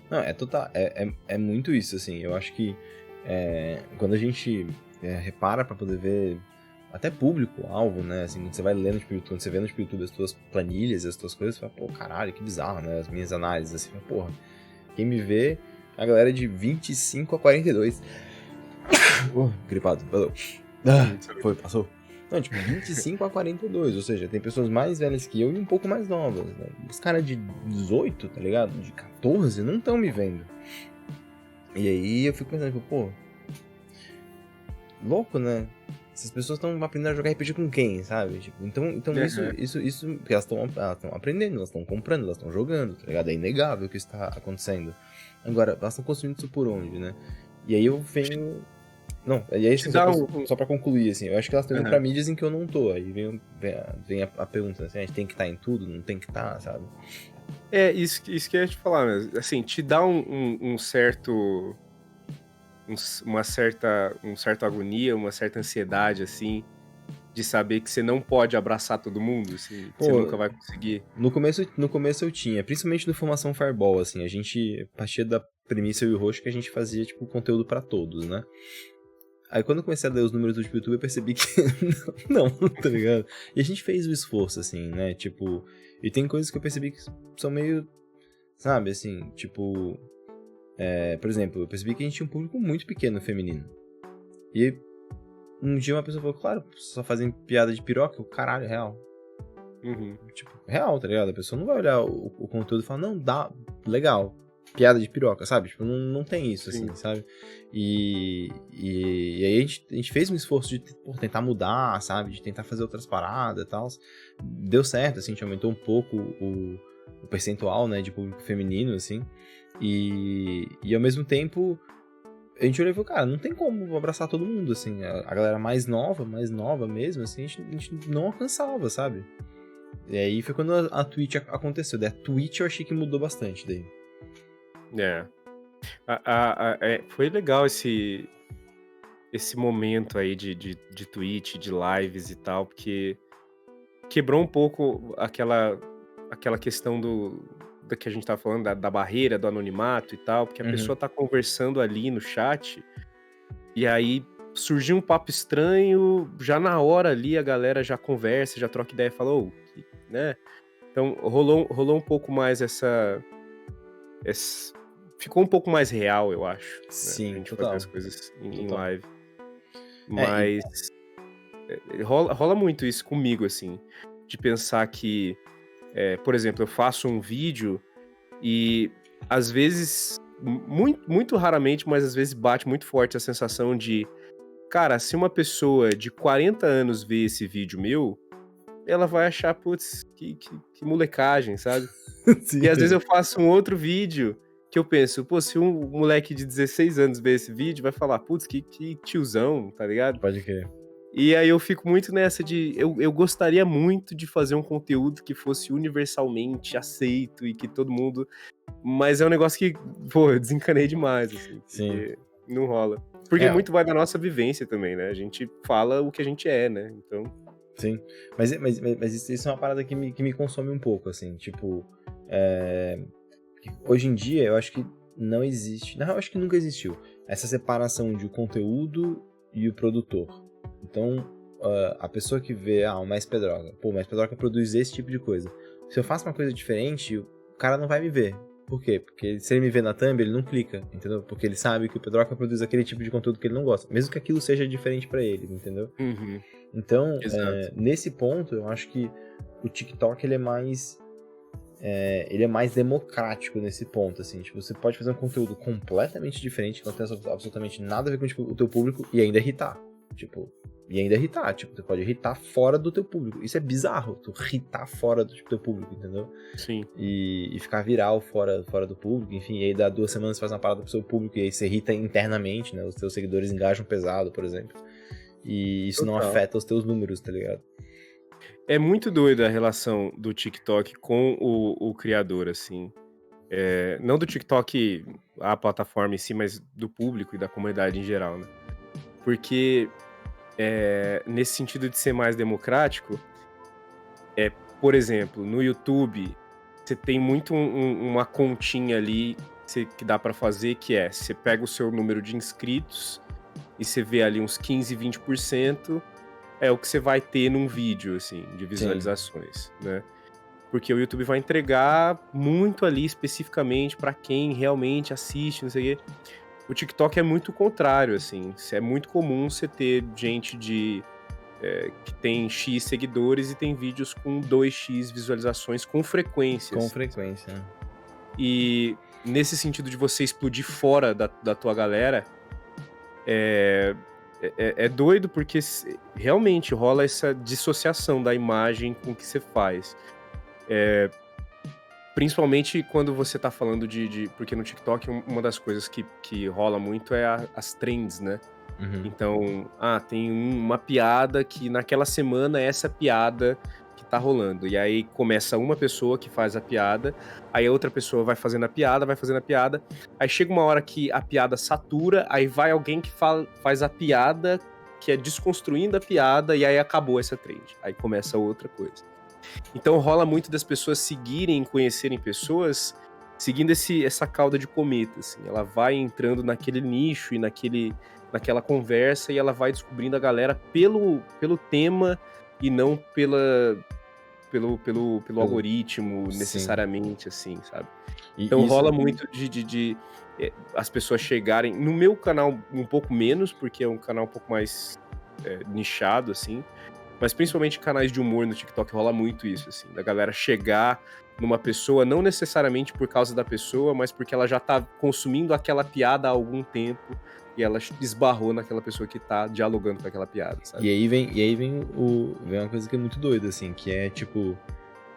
Não, é total. É muito isso, assim. Eu acho que quando a gente repara pra poder ver até público-alvo, né? Assim, quando você vai lendo, tipo, quando você vê no YouTube as tuas planilhas, as tuas coisas, você fala, pô, caralho, que bizarro, né? As minhas análises, assim, porra. Quem me vê, a galera de 25 a 42. Gripado, valeu. Passou. Não, tipo, 25 a 42, ou seja, tem pessoas mais velhas que eu e um pouco mais novas, né? Os caras de 18, tá ligado? De 14 não estão me vendo. E aí eu fico pensando, tipo, pô, louco, né? Essas pessoas estão aprendendo a jogar RPG com quem, sabe? Tipo, então isso, porque elas estão aprendendo, elas estão comprando, elas estão jogando, tá ligado? É inegável que isso tá acontecendo. Agora, elas estão construindo isso por onde, né? E aí eu venho... Não, e aí só pra concluir, assim, eu acho que elas estão indo pra mídias em que eu não tô. Aí vem a pergunta, assim, a gente tem que estar em tudo, não tem que estar, sabe? Isso que eu ia te falar, mas, assim, te dá um certo agonia, uma certa ansiedade, assim, de saber que você não pode abraçar todo mundo, assim, que você nunca vai conseguir. No começo eu tinha, principalmente no Formação Fireball, assim, a gente partia da premissa, eu e o Roxo, que a gente fazia, tipo, conteúdo pra todos, né? Aí quando eu comecei a ler os números do YouTube, eu percebi que não, tá ligado? E a gente fez o esforço, assim, né? Tipo, e tem coisas que eu percebi que são meio, sabe, assim, tipo... por exemplo, eu percebi que a gente tinha um público muito pequeno feminino. E um dia uma pessoa falou, claro, só fazem piada de piroca, o caralho, é real. Uhum. Tipo, real, tá ligado? A pessoa não vai olhar o conteúdo e falar, não, dá, legal, piada de piroca, sabe? Tipo, não tem isso, Sim. assim, sabe? E aí a gente fez um esforço de tentar mudar, sabe? De tentar fazer outras paradas e tal. Deu certo, assim, a gente aumentou um pouco o percentual, né, de público feminino, assim. E ao mesmo tempo, a gente olhou e falou, cara, não tem como abraçar todo mundo, assim. A galera mais nova mesmo, assim, a gente não alcançava, sabe? E aí foi quando a Twitch aconteceu. Daí a Twitch eu achei que mudou bastante daí. É. Foi legal esse momento aí de Twitch, de lives e tal, porque quebrou um pouco aquela questão da que a gente tava falando, da barreira, do anonimato e tal, porque a pessoa tá conversando ali no chat, e aí surgiu um papo estranho, já na hora ali a galera já conversa, já troca ideia, fala, né? Então rolou um pouco mais ficou um pouco mais real, eu acho, né? Sim, A gente total. fazer as coisas em Total. live. Mas rola muito isso comigo, assim, de pensar que, por exemplo, eu faço um vídeo e às vezes, muito, muito raramente, mas às vezes bate muito forte a sensação de, cara, se uma pessoa de 40 anos vê esse vídeo meu, ela vai achar, putz, que molecagem, sabe? Sim. E às vezes eu faço um outro vídeo que eu penso, pô, se um moleque de 16 anos ver esse vídeo, vai falar, putz, que tiozão, tá ligado? Pode crer. E aí eu fico muito nessa de... Eu gostaria muito de fazer um conteúdo que fosse universalmente aceito e que todo mundo... Mas é um negócio que, pô, eu desencanei demais, assim. Porque não rola. Porque muito vai da nossa vivência também, né? A gente fala o que a gente é, né? Então... Sim. Mas isso é uma parada que me consome um pouco, assim. Tipo, hoje em dia eu acho que não existe... Não, eu acho que nunca existiu essa separação de o conteúdo e o produtor. Então, a pessoa que vê, o Mais Pedroca, o Mais Pedroca produz esse tipo de coisa. Se eu faço uma coisa diferente, o cara não vai me ver. Por quê? Porque se ele me vê na thumb, ele não clica, entendeu? Porque ele sabe que o Pedroca produz aquele tipo de conteúdo que ele não gosta, mesmo que aquilo seja diferente pra ele, entendeu? Uhum. Então, nesse ponto, eu acho que o TikTok, ele é mais democrático nesse ponto, assim. Tipo, você pode fazer um conteúdo completamente diferente, que não tem absolutamente nada a ver com tipo, o teu público, e ainda irritar. Tipo, você pode irritar fora do teu público. Isso é bizarro, tu irritar fora do teu público, entendeu? Sim. E ficar viral fora do público, enfim, e aí dá 2 semanas você faz uma parada pro seu público, e aí você irrita internamente, né? Os teus seguidores engajam pesado, por exemplo. E isso não afeta os teus números, tá ligado? É muito doida a relação do TikTok com o criador, assim. Não do TikTok, a plataforma em si, mas do público e da comunidade em geral, né? Porque, nesse sentido de ser mais democrático, por exemplo, no YouTube, você tem muito uma continha ali que dá pra fazer, que você pega o seu número de inscritos e você vê ali uns 15, 20%, é o que você vai ter num vídeo, assim, de visualizações, né? Porque o YouTube vai entregar muito ali especificamente pra quem realmente assiste, não sei o quê. O TikTok é muito o contrário, assim. É muito comum você ter gente que tem X seguidores e tem vídeos com 2x visualizações com frequência. Com frequência. E nesse sentido de você explodir fora da tua galera, é doido porque realmente rola essa dissociação da imagem com o que você faz. Principalmente quando você tá falando porque no TikTok uma das coisas que rola muito é as trends, né? Uhum. Então, tem uma piada que naquela semana é essa piada que tá rolando. E aí começa uma pessoa que faz a piada, aí a outra pessoa vai fazendo a piada, aí chega uma hora que a piada satura, aí vai alguém que faz a piada, que é desconstruindo a piada, e aí acabou essa trend. Aí começa outra coisa. Então rola muito das pessoas seguirem, conhecerem pessoas, seguindo essa cauda de cometa, assim. Ela vai entrando naquele nicho e naquela conversa, e ela vai descobrindo a galera pelo tema e não pelo algoritmo, necessariamente, assim, sabe? Então rola muito de as pessoas chegarem... No meu canal, um pouco menos, porque é um canal um pouco mais nichado, assim. Mas principalmente canais de humor no TikTok rola muito isso, assim. Da galera chegar numa pessoa, não necessariamente por causa da pessoa, mas porque ela já tá consumindo aquela piada há algum tempo e ela esbarrou naquela pessoa que tá dialogando com aquela piada, sabe? E aí vem uma coisa que é muito doida, assim, que é, tipo,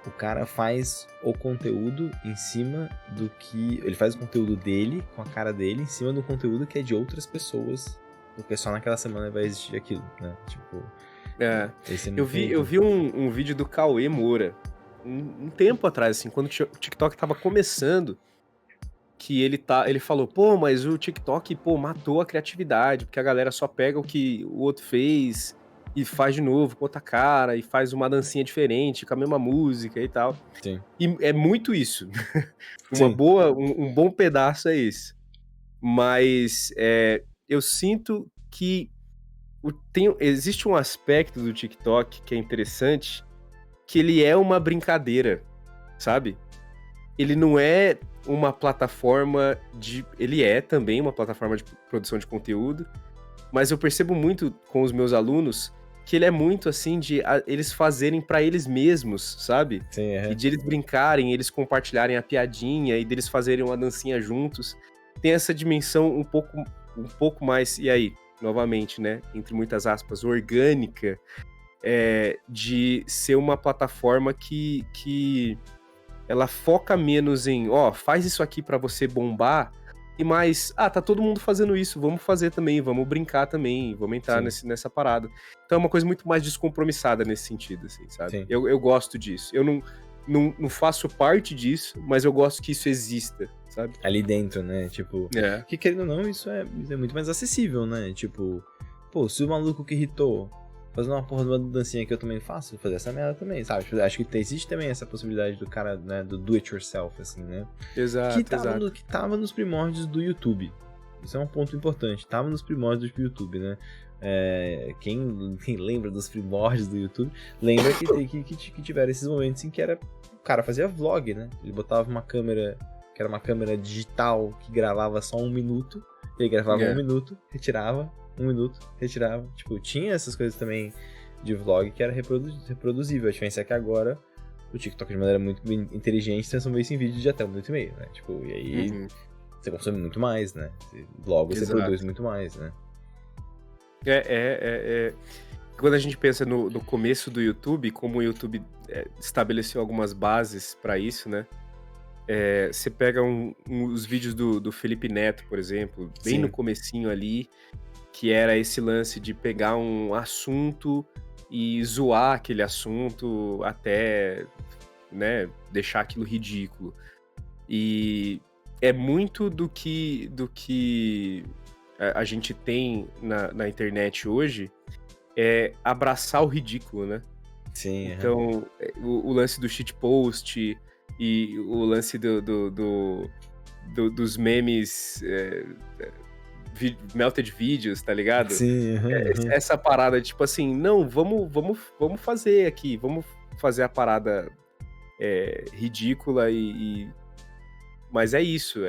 o cara faz o conteúdo em cima do que... Ele faz o conteúdo dele, com a cara dele, em cima do conteúdo que é de outras pessoas, porque só naquela semana vai existir aquilo, né? Tipo... É. Esse é Eu muito vi, eu louco. vi um vídeo do Cauê Moura, um tempo atrás, assim, quando o TikTok tava começando, que ele falou, pô, mas o TikTok, pô, matou a criatividade, porque a galera só pega o que o outro fez e faz de novo com outra cara, e faz uma dancinha diferente, com a mesma música e tal. Sim. E é muito isso. Sim. Um bom pedaço é esse. Mas eu sinto que existe um aspecto do TikTok que é interessante, que ele é uma brincadeira, sabe? Ele não é uma plataforma de. Ele é também uma plataforma de produção de conteúdo, mas eu percebo muito com os meus alunos que ele é muito assim de eles fazerem pra eles mesmos, sabe? Sim, E de eles brincarem, eles compartilharem a piadinha e deles fazerem uma dancinha juntos. Tem essa dimensão um pouco mais, e aí, novamente, né, entre muitas aspas, orgânica, de ser uma plataforma que ela foca menos em, ó, faz isso aqui pra você bombar, e mais, tá todo mundo fazendo isso, vamos fazer também, vamos brincar também, vamos entrar sim, nessa parada. Então é uma coisa muito mais descompromissada nesse sentido, assim, sabe? sim. Eu gosto disso. Eu não faço parte disso, mas eu gosto que isso exista, sabe? Ali dentro, né? Tipo, É. que querendo ou não, isso é muito mais acessível, né? Tipo, pô, se o maluco que irritou fazer uma porra de uma dancinha que eu também faço, vou fazer essa merda também, sabe? Tipo, acho que existe também essa possibilidade do cara, né, do do it yourself, assim, né? Exato, exato. Que tava nos primórdios do YouTube. Isso é um ponto importante. Tava nos primórdios do YouTube, né? Quem lembra dos primórdios do YouTube, lembra que tiveram esses momentos em que o cara fazia vlog, né? Ele botava uma câmera, que era uma câmera digital, que gravava só 1 minuto. Ele gravava 1 minuto, retirava, 1 minuto, retirava. Tipo, tinha essas coisas também de vlog que era reproduzível. A diferença é que agora o TikTok, de maneira muito inteligente, transformou isso em vídeo de até 1 minuto e meio, né? Tipo, e aí você consome muito mais, né? Logo você Exato. produz muito mais, né? Quando a gente pensa no começo do YouTube, como o YouTube estabeleceu algumas bases pra isso, né? Você pega os vídeos do Felipe Neto, por exemplo, bem Sim. no comecinho ali, que era esse lance de pegar um assunto e zoar aquele assunto até, né, deixar aquilo ridículo. E é muito do que a gente tem na internet hoje, é abraçar o ridículo, né? Sim, Então, o lance do shitpost e o lance dos memes, melted videos, tá ligado? sim, Essa parada, tipo assim, não, vamos fazer aqui, vamos fazer a parada ridícula mas é isso,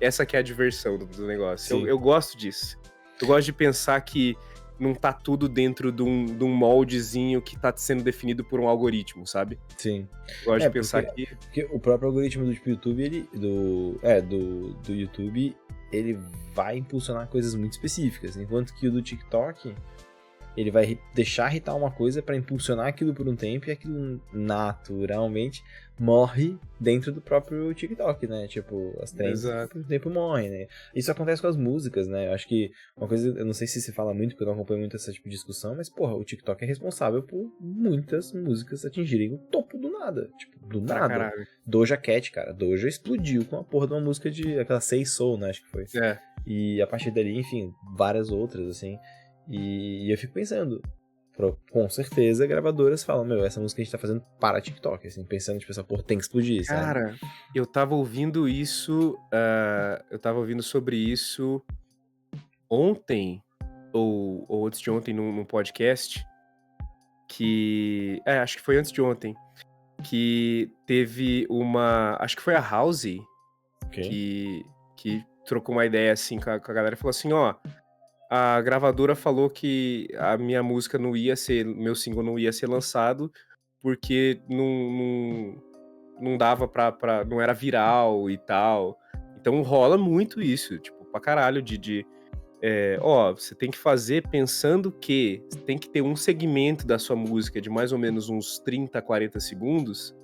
essa que é a diversão do negócio. Eu gosto disso. Eu gosto de pensar que não tá tudo dentro de um moldezinho que tá sendo definido por um algoritmo, sabe? Sim. Eu gosto de pensar que... Porque o próprio algoritmo do YouTube, do YouTube, ele vai impulsionar coisas muito específicas, enquanto que o do TikTok, ele vai deixar irritar uma coisa pra impulsionar aquilo por um tempo e aquilo naturalmente morre dentro do próprio TikTok, né? Tipo, as trends por um tempo morrem, né? Isso acontece com as músicas, né? Eu acho que uma coisa, eu não sei se se fala muito, porque eu não acompanho muito essa tipo de discussão, mas, porra, o TikTok é responsável por muitas músicas atingirem o topo do nada. Tipo, do nada. Caralho. Doja Cat, cara. Doja explodiu com a porra de uma música de aquela Say Soul, né? Acho que foi. E a partir dali, enfim, várias outras, assim. E eu fico pensando, com certeza gravadoras falam, essa música a gente tá fazendo para TikTok, assim, pensando, tipo, essa porra tem que explodir, sabe? Cara, eu tava ouvindo isso, eu tava ouvindo sobre isso ontem, ou antes de ontem, num podcast, que... acho que foi antes de ontem, que teve acho que foi a House, que trocou uma ideia, assim, com a galera, e falou assim, ó, a gravadora falou que a minha música meu single não ia ser lançado porque não dava não era viral e tal. Então rola muito isso, tipo, pra caralho você tem que fazer pensando que tem que ter um segmento da sua música de mais ou menos uns 30, 40 segundos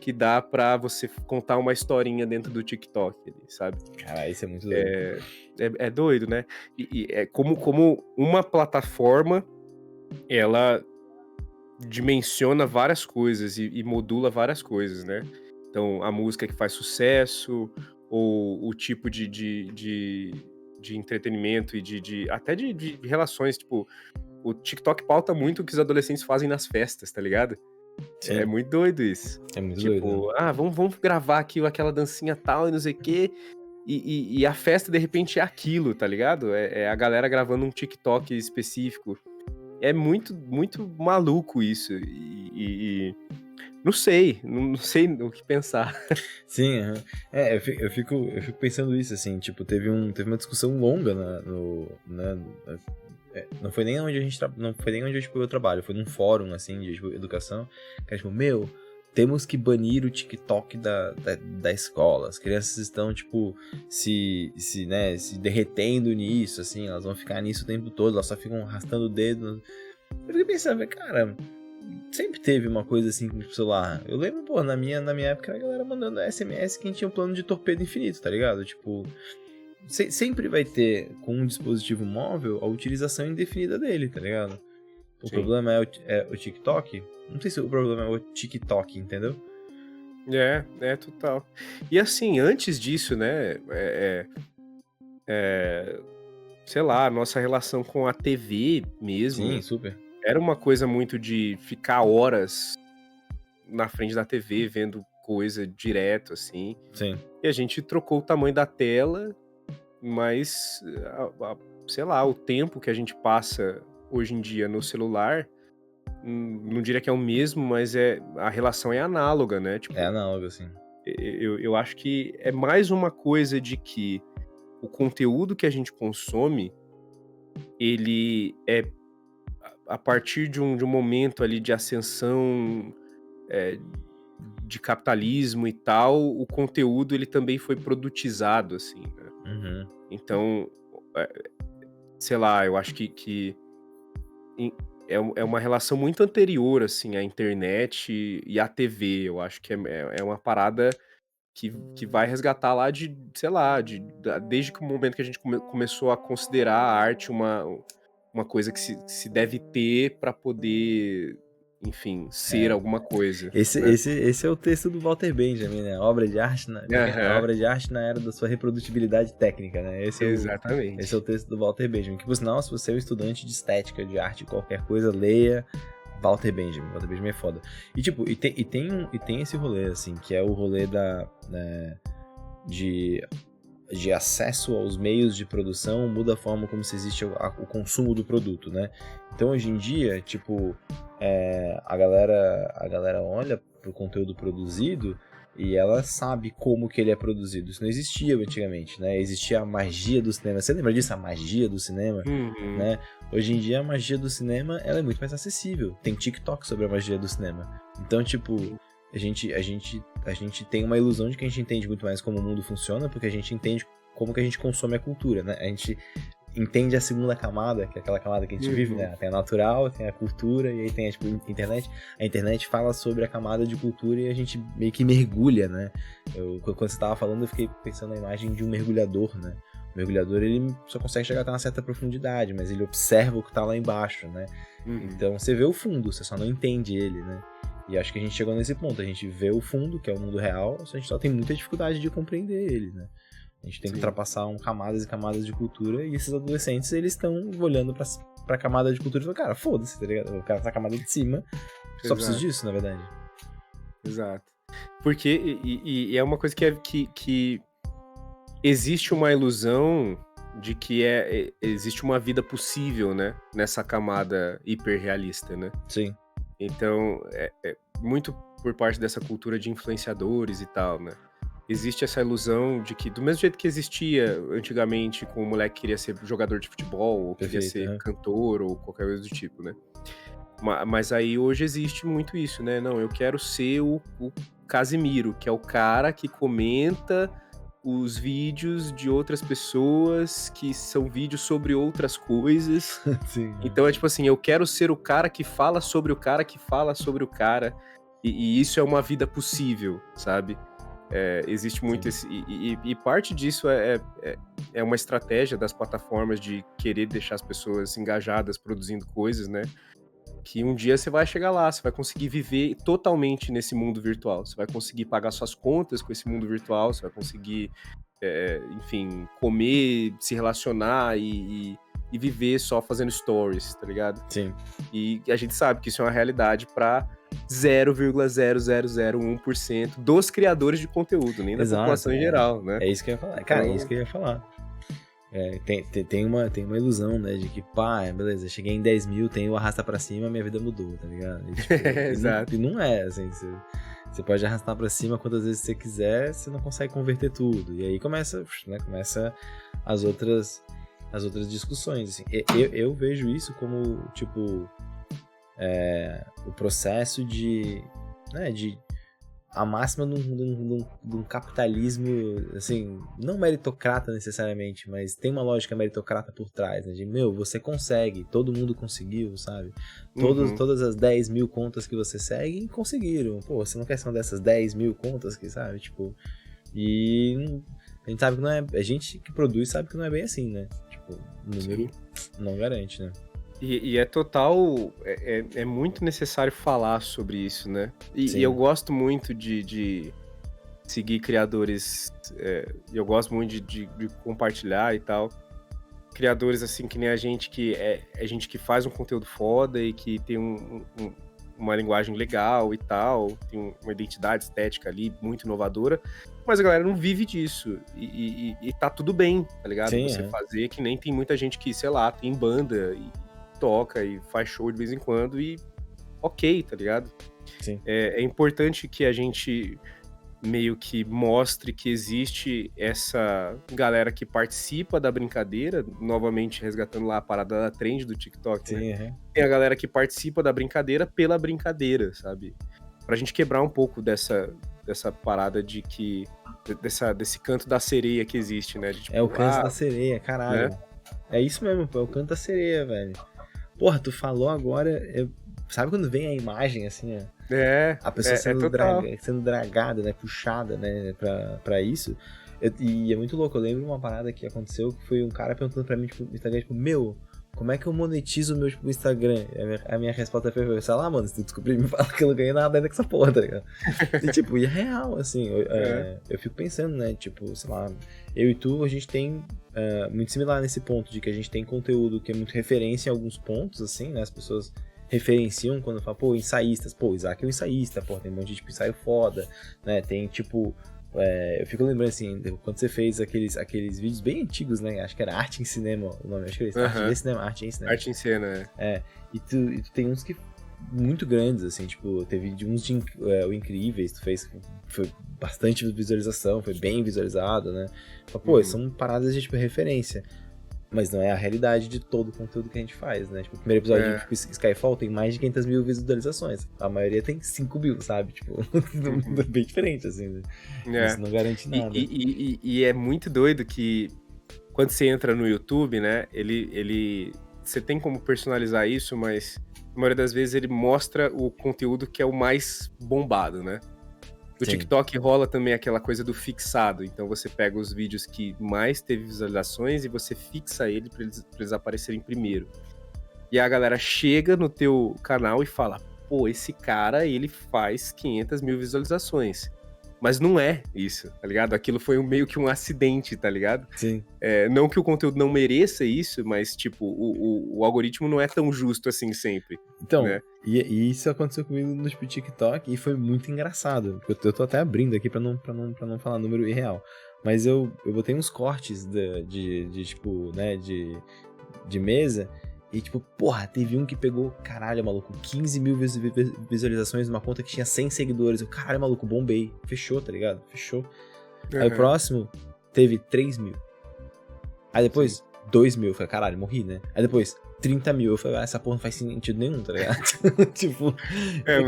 que dá pra você contar uma historinha dentro do TikTok, sabe? Cara, isso é muito doido. É doido, né? E é como uma plataforma ela dimensiona várias coisas e modula várias coisas, né? Então, a música que faz sucesso, ou o tipo de entretenimento e até de relações, tipo, o TikTok pauta muito o que os adolescentes fazem nas festas, tá ligado? É Sim, muito doido isso. é muito doido, né? Tipo, vamos gravar aqui aquela dancinha tal e não sei o quê. E a festa, de repente, é aquilo, tá ligado? É a galera gravando um TikTok específico. É muito, muito maluco isso. Não sei, não sei o que pensar. Sim, aham. Eu fico pensando isso, assim, tipo, teve uma discussão longa não foi nem onde a gente não foi nem onde eu trabalho, foi num fórum, assim, de tipo, educação, que era tipo, temos que banir o TikTok da escola, as crianças estão, tipo, se derretendo nisso, assim, elas vão ficar nisso o tempo todo, elas só ficam arrastando o dedo. Eu fiquei pensando, cara, sempre teve uma coisa assim com o celular. Eu lembro, pô, na minha época a galera mandando SMS quem tinha um plano de torpedo infinito, tá ligado? Tipo, sempre vai ter com um dispositivo móvel a utilização indefinida dele, tá ligado? O Sim. problema é o TikTok? Não sei se o problema é o TikTok, entendeu? Total. E assim, antes disso, né, sei lá, a nossa relação com a TV Sim, mesmo, super. era uma coisa muito de ficar horas na frente da TV vendo coisa direto, assim. Sim. E a gente trocou o tamanho da tela, mas, sei lá, o tempo que a gente passa hoje em dia no celular, não diria que é o mesmo, mas a relação é análoga, né? É Tipo, análogo, assim. eu acho que é mais uma coisa de que o conteúdo que a gente consome, ele é a partir de um momento ali de ascensão, é, de capitalismo e tal, o conteúdo ele também foi produtizado, assim, né? Uhum. Então, sei lá, eu acho que é uma relação muito anterior, assim, à internet e à TV. Eu acho que é uma parada que vai resgatar lá sei lá, desde que o momento que a gente começou a considerar a arte uma coisa que se deve ter para poder, enfim, ser É. alguma coisa, Esse, né? esse, esse é o texto do Walter Benjamin, né? Obra de arte Aham, obra de arte na era da sua reprodutibilidade técnica, né? Esse é o exatamente. texto do Walter Benjamin. Que, por sinal, se você é um estudante de estética, de arte, qualquer coisa, leia Walter Benjamin. Walter Benjamin é foda. E, tipo, tem esse rolê, assim, que é o rolê de acesso aos meios de produção, muda a forma como se existe o consumo do produto, né? Então, hoje em dia, tipo, a galera olha pro conteúdo produzido e ela sabe como que ele é produzido. Isso não existia antigamente, né? Existia a magia do cinema. Você lembra disso? A magia do cinema, Uhum, né? Hoje em dia, a magia do cinema, ela é muito mais acessível. Tem TikTok sobre a magia do cinema. Então, tipo, a gente tem uma ilusão de que a gente entende muito mais como o mundo funciona, porque a gente entende como que a gente consome a cultura, né? A gente entende a segunda camada, que é aquela camada que a gente vive, uhum. né? Tem a natural, tem a cultura, e aí tem tipo, a internet. A internet fala sobre a camada de cultura e a gente meio que mergulha, né? Quando você tava falando, eu fiquei pensando na imagem de um mergulhador, né? O mergulhador, ele só consegue chegar até uma certa profundidade, mas ele observa o que tá lá embaixo, né? Uhum. Então você vê o fundo, você só não entende ele, né? E acho que a gente chegou nesse ponto, a gente vê o fundo, que é o mundo real, só a gente só tem muita dificuldade de compreender ele, né? A gente tem que Sim, ultrapassar camadas e camadas de cultura, e esses adolescentes, eles estão olhando pra camada de cultura e falando, cara, foda-se, tá ligado? Eu quero essa camada de cima, só preciso exato, disso, na verdade. exato. Porque é uma coisa que existe uma ilusão de que existe uma vida possível, né? Nessa camada hiperrealista, né? Sim. Então, muito por parte dessa cultura de influenciadores e tal, né? Existe essa ilusão de que, do mesmo jeito que existia antigamente com o moleque que queria ser jogador de futebol, ou queria Perfeito, ser aham. cantor, ou qualquer coisa do tipo, né? Mas aí hoje existe muito isso, né? Não, eu quero ser o Casimiro, que é o cara que comenta os vídeos de outras pessoas, que são vídeos sobre outras coisas. Sim, aham. Então é tipo assim, eu quero ser o cara que fala sobre o cara que fala sobre o cara, e isso é uma vida possível, sabe? Existe muito Sim. esse. E parte disso é uma estratégia das plataformas de querer deixar as pessoas engajadas produzindo coisas, né? que um dia você vai chegar lá, você vai conseguir viver totalmente nesse mundo virtual, você vai conseguir pagar suas contas com esse mundo virtual, você vai conseguir, enfim, comer, se relacionar e viver só fazendo stories, tá ligado? Sim. E a gente sabe que isso é uma realidade para 0,0001% dos criadores de conteúdo, nem da população em geral, né? É isso que eu ia falar. Cara, Então- é isso que eu ia falar. Tem uma ilusão, né, de que, pá, beleza, cheguei em 10 mil, tenho o arrasta pra cima, minha vida mudou, tá ligado? E, tipo, Exato. E não é, assim, você pode arrastar pra cima quantas vezes você quiser, você não consegue converter tudo. E aí começa as outras discussões, assim. Eu vejo isso como, tipo, o processo de a máxima de um capitalismo, assim, não meritocrata necessariamente, mas tem uma lógica meritocrata por trás, né? De, você consegue, todo mundo conseguiu, sabe? Todas as 10 mil contas que você segue, conseguiram. Pô, você não quer ser uma dessas 10 mil contas que, sabe? Tipo, e a gente sabe que não é... A gente que produz sabe que não é bem assim, né? Tipo, o número não garante, né? E é total, é muito necessário falar sobre isso, né? E eu gosto muito de seguir criadores, eu gosto muito de compartilhar e tal. Criadores assim que nem a gente, que é gente que faz um conteúdo foda e que tem uma linguagem legal e tal, tem uma identidade estética ali muito inovadora, mas a galera não vive disso. E tá tudo bem, tá ligado? Sim, Você fazer, que nem tem muita gente que, sei lá, tem banda e toca e faz show de vez em quando e ok, tá ligado? Sim. É importante que a gente meio que mostre que existe essa galera que participa da brincadeira, novamente resgatando lá a parada da trend do TikTok, Sim, né? Tem a galera que participa da brincadeira pela brincadeira, sabe? Pra gente quebrar um pouco dessa parada de que... desse canto da sereia que existe, né? De, tipo, é o canto da sereia, caralho. Né? É isso mesmo, pô, é o canto da sereia, velho. Porra, tu falou agora... Sabe quando vem a imagem, assim, a pessoa sendo dragada, né, puxada, né, pra isso. E é muito louco, eu lembro uma parada que aconteceu, que foi um cara perguntando pra mim, tipo, no Instagram, tipo, como é que eu monetizo o meu Instagram? A minha resposta foi, sei lá, mano, se tu descobrir, me fala que eu não ganhei nada ainda com essa porra, tá ligado? E tipo, e é real, assim, eu fico pensando, né, tipo, sei lá, eu e tu, a gente tem muito similar nesse ponto, de que a gente tem conteúdo que é muito referência em alguns pontos, assim, né, as pessoas referenciam quando falam, pô, ensaístas, pô, Isaac é um ensaísta, pô, tem um monte de tipo, ensaio foda, né, tem tipo, eu fico lembrando assim, quando você fez aqueles vídeos bem antigos, né, acho que era Arte em Cinema o nome, acho que era isso, Arte de Cinema, Arte em Cinema. Arte em Cena, e tu tem uns que muito grandes, assim, tipo, teve uns de o Incríveis, tu fez, foi bastante visualização, foi bem visualizado, né, pô, são paradas de, tipo, referência. Mas não é a realidade de todo o conteúdo que a gente faz, né? Tipo, o primeiro episódio de tipo, Skyfall tem mais de 500 mil visualizações. A maioria tem 5 mil, sabe? Tipo, bem diferente, assim. Né? Isso não garante nada. E é muito doido que quando você entra no YouTube, né? Você tem como personalizar isso, mas a maioria das vezes ele mostra o conteúdo que é o mais bombado, né? No TikTok rola também aquela coisa do fixado. Então você pega os vídeos que mais teve visualizações e você fixa ele pra eles aparecerem primeiro. E a galera chega no teu canal e fala, pô, esse cara, ele faz 500 mil visualizações. Mas não é isso, tá ligado? Aquilo foi meio que um acidente, tá ligado? Sim. Não que o conteúdo não mereça isso, mas, tipo, o algoritmo não é tão justo assim sempre. Então, né? e isso aconteceu comigo no tipo, TikTok e foi muito engraçado. Eu tô até abrindo aqui pra não falar número irreal. Mas eu botei uns cortes de tipo, né, de mesa. E tipo, porra, teve um que pegou, caralho, maluco, 15 mil visualizações numa conta que tinha 100 seguidores. Eu, caralho, maluco, bombei. Fechou, tá ligado? Fechou. Aí o próximo teve 3 mil. Aí depois, 2 mil. Eu falei, caralho, morri, né? Aí depois, 30 mil. Eu falei, essa porra não faz sentido nenhum, tá ligado? Tipo,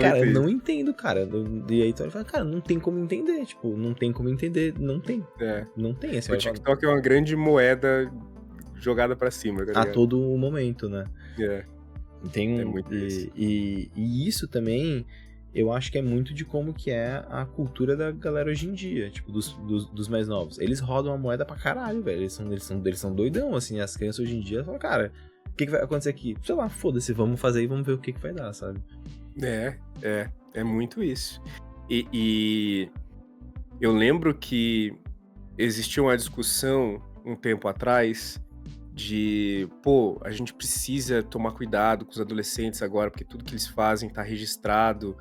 cara, eu não entendo, cara. E aí tu fala, cara, não tem como entender. Tipo, não tem como entender. Não tem. Não tem. Assim, o TikTok é uma grande moeda jogada pra cima, tá ligado? A todo momento, né? Tem muito isso. E isso também, eu acho que é muito de como que é a cultura da galera hoje em dia, tipo, dos mais novos. Eles rodam a moeda pra caralho, velho. Eles são doidão, assim. As crianças hoje em dia falam, cara, O que vai acontecer aqui? Sei lá, foda-se, vamos fazer e vamos ver o que vai dar, sabe? É muito isso. E eu lembro que existia uma discussão um tempo atrás de, pô, a gente precisa tomar cuidado com os adolescentes agora, porque tudo que eles fazem tá registrado.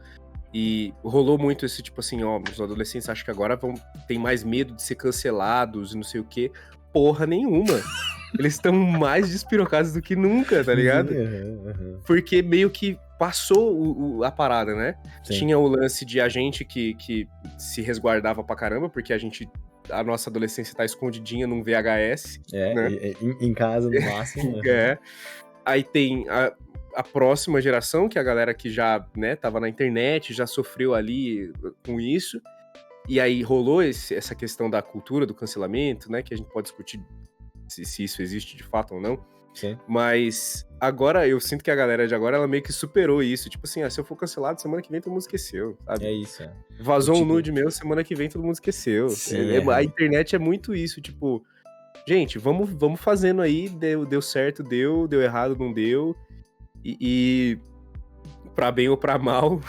E rolou muito esse tipo assim, ó, os adolescentes acham que agora tem mais medo de ser cancelados e não sei o quê. Porra nenhuma. Eles estão mais despirocados do que nunca, tá ligado? Porque meio que passou a parada, né? Sim. Tinha o lance de a gente que se resguardava pra caramba, porque a nossa adolescência tá escondidinha num VHS. Né? Em casa, no máximo. Aí tem a próxima geração, que é a galera que já, né, tava na internet, já sofreu ali com isso. E aí rolou essa questão da cultura do cancelamento, né? Que a gente pode discutir se isso existe de fato ou não. Sim. Mas agora eu sinto que a galera de agora, ela meio que superou isso. Tipo assim, se eu for cancelado, semana que vem todo mundo esqueceu, sabe? É isso, Vazou um nude meu, semana que vem todo mundo esqueceu. Sim, A internet é muito isso, tipo... Gente, vamos fazendo aí, deu certo, deu errado, não deu. E pra bem ou pra mal,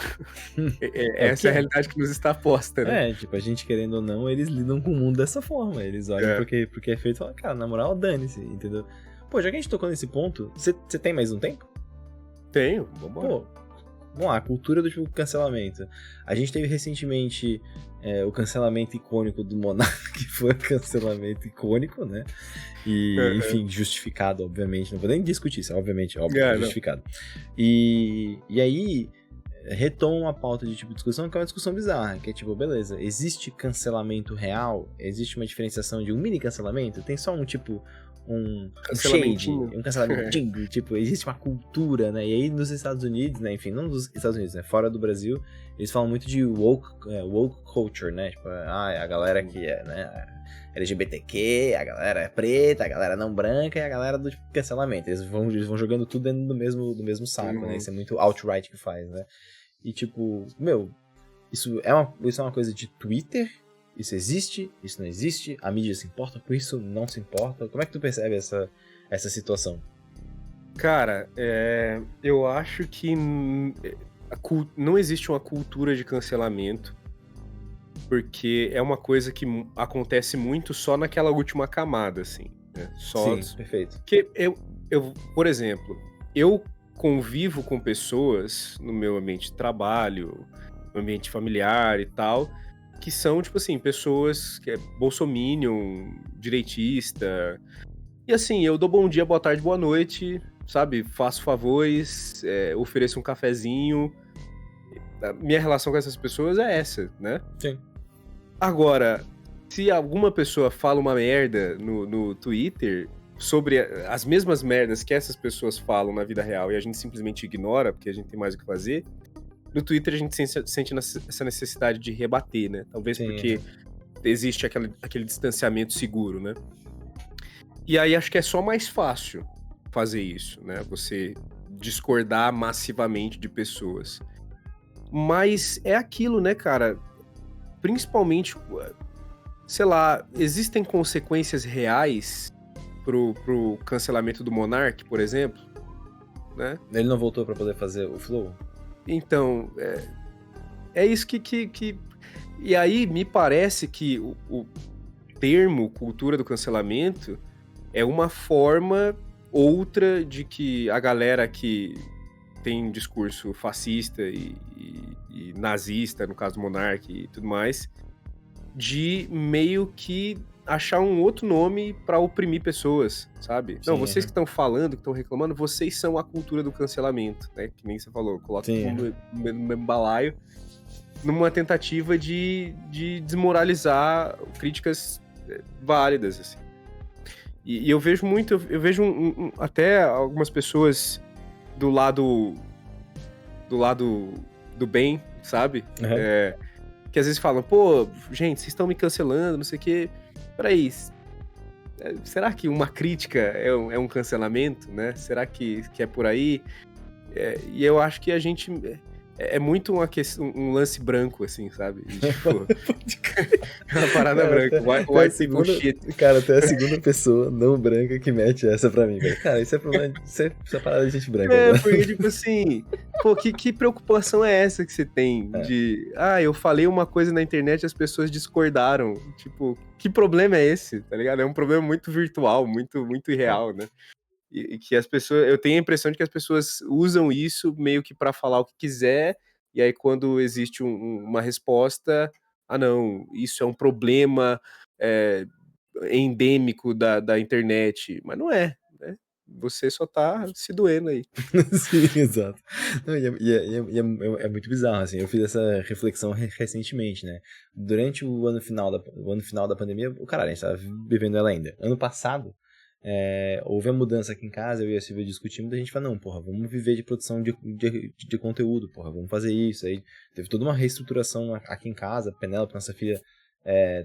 essa é a realidade que nos está posta, né? Tipo, a gente querendo ou não, eles lidam com o mundo dessa forma. Eles olham porque é feito e falam, cara, na moral, dane-se, entendeu? Pô, já que a gente tocou nesse ponto, você tem mais um tempo? Tenho, vambora. Pô, vamos lá, a cultura do tipo, cancelamento. A gente teve recentemente o cancelamento icônico do Monark, que foi um cancelamento icônico, né? E, enfim, justificado, obviamente. Não vou nem discutir isso, obviamente, justificado. E aí, retoma uma pauta de tipo de discussão que é uma discussão bizarra, que é tipo, beleza, existe cancelamento real? Existe uma diferenciação de um mini cancelamento? Tem só um tipo... um shade, um cancelamentinho, tipo, existe uma cultura, né, e aí nos Estados Unidos, né, enfim, não nos Estados Unidos, né, fora do Brasil, eles falam muito de woke culture, né, tipo, a galera que é, né, LGBTQ, a galera preta, a galera não branca e a galera do tipo, cancelamento, eles vão jogando tudo dentro do mesmo saco, né, isso é muito alt-right que faz, né, e tipo, isso é uma coisa de Twitter. Isso existe? Isso não existe? A mídia se importa com isso? Não se importa? Como é que tu percebe essa situação? Cara, eu acho que não existe uma cultura de cancelamento, porque é uma coisa que acontece muito só naquela última camada, assim, né? Sim, perfeito. Porque por exemplo, eu convivo com pessoas no meu ambiente de trabalho, no ambiente familiar e tal, que são, tipo assim, pessoas que é bolsominion, direitista. E assim, eu dou bom dia, boa tarde, boa noite, sabe? Faço favores, ofereço um cafezinho. A minha relação com essas pessoas é essa, né? Sim. Agora, se alguma pessoa fala uma merda no Twitter sobre as mesmas merdas que essas pessoas falam na vida real e a gente simplesmente ignora, porque a gente tem mais o que fazer... No Twitter a gente sente essa necessidade de rebater, né? Talvez porque existe aquele distanciamento seguro, né? E aí acho que é só mais fácil fazer isso, né? Você discordar massivamente de pessoas. Mas é aquilo, né, cara? Principalmente, sei lá, existem consequências reais pro cancelamento do Monark, por exemplo, né? Ele não voltou pra poder fazer o Flow? Então, é isso que... E aí, me parece que o termo cultura do cancelamento é uma forma outra de que a galera que tem um discurso fascista e nazista, no caso do Monark e tudo mais, de meio que achar um outro nome pra oprimir pessoas, sabe? Sim, não, vocês que estão falando, que estão reclamando, vocês são a cultura do cancelamento, né? Que nem você falou, coloca todo mundo no mesmo balaio, numa tentativa de desmoralizar críticas válidas, assim. E eu vejo muito, eu vejo até algumas pessoas do lado do bem, sabe? Que às vezes falam, pô, gente, vocês estão me cancelando, não sei o quê. Peraí, será que uma crítica é um cancelamento, né? Será que é por aí? E eu acho que a gente é muito um lance branco, assim, sabe? E, tipo, é uma parada Cara, branca. até a White people segunda, shit. cara, até a segunda pessoa não branca que mete essa pra mim, velho. Cara, isso é problema, isso é parada de gente branca, É, velho. porque, tipo assim, pô, que preocupação é essa que você tem É. de, eu falei uma coisa na internet e as pessoas discordaram. Tipo, que problema é esse, tá ligado? É um problema muito virtual, muito irreal, né? E que as pessoas, eu tenho a impressão de que as pessoas usam isso meio que pra falar o que quiser, e aí quando existe uma resposta, não, isso é um problema é, endêmico da internet, mas não é, né? Você só tá se doendo aí. Sim, exato. Não, é muito bizarro, assim. Eu fiz essa reflexão recentemente, né? Durante o ano final da pandemia, o caralho, a gente tava vivendo ela ainda. Ano passado, houve a mudança aqui em casa, eu e a Silvia discutimos, a gente falou, não, porra, vamos viver de produção de conteúdo, porra, vamos fazer isso. Aí teve toda uma reestruturação aqui em casa, a Penélope, nossa filha,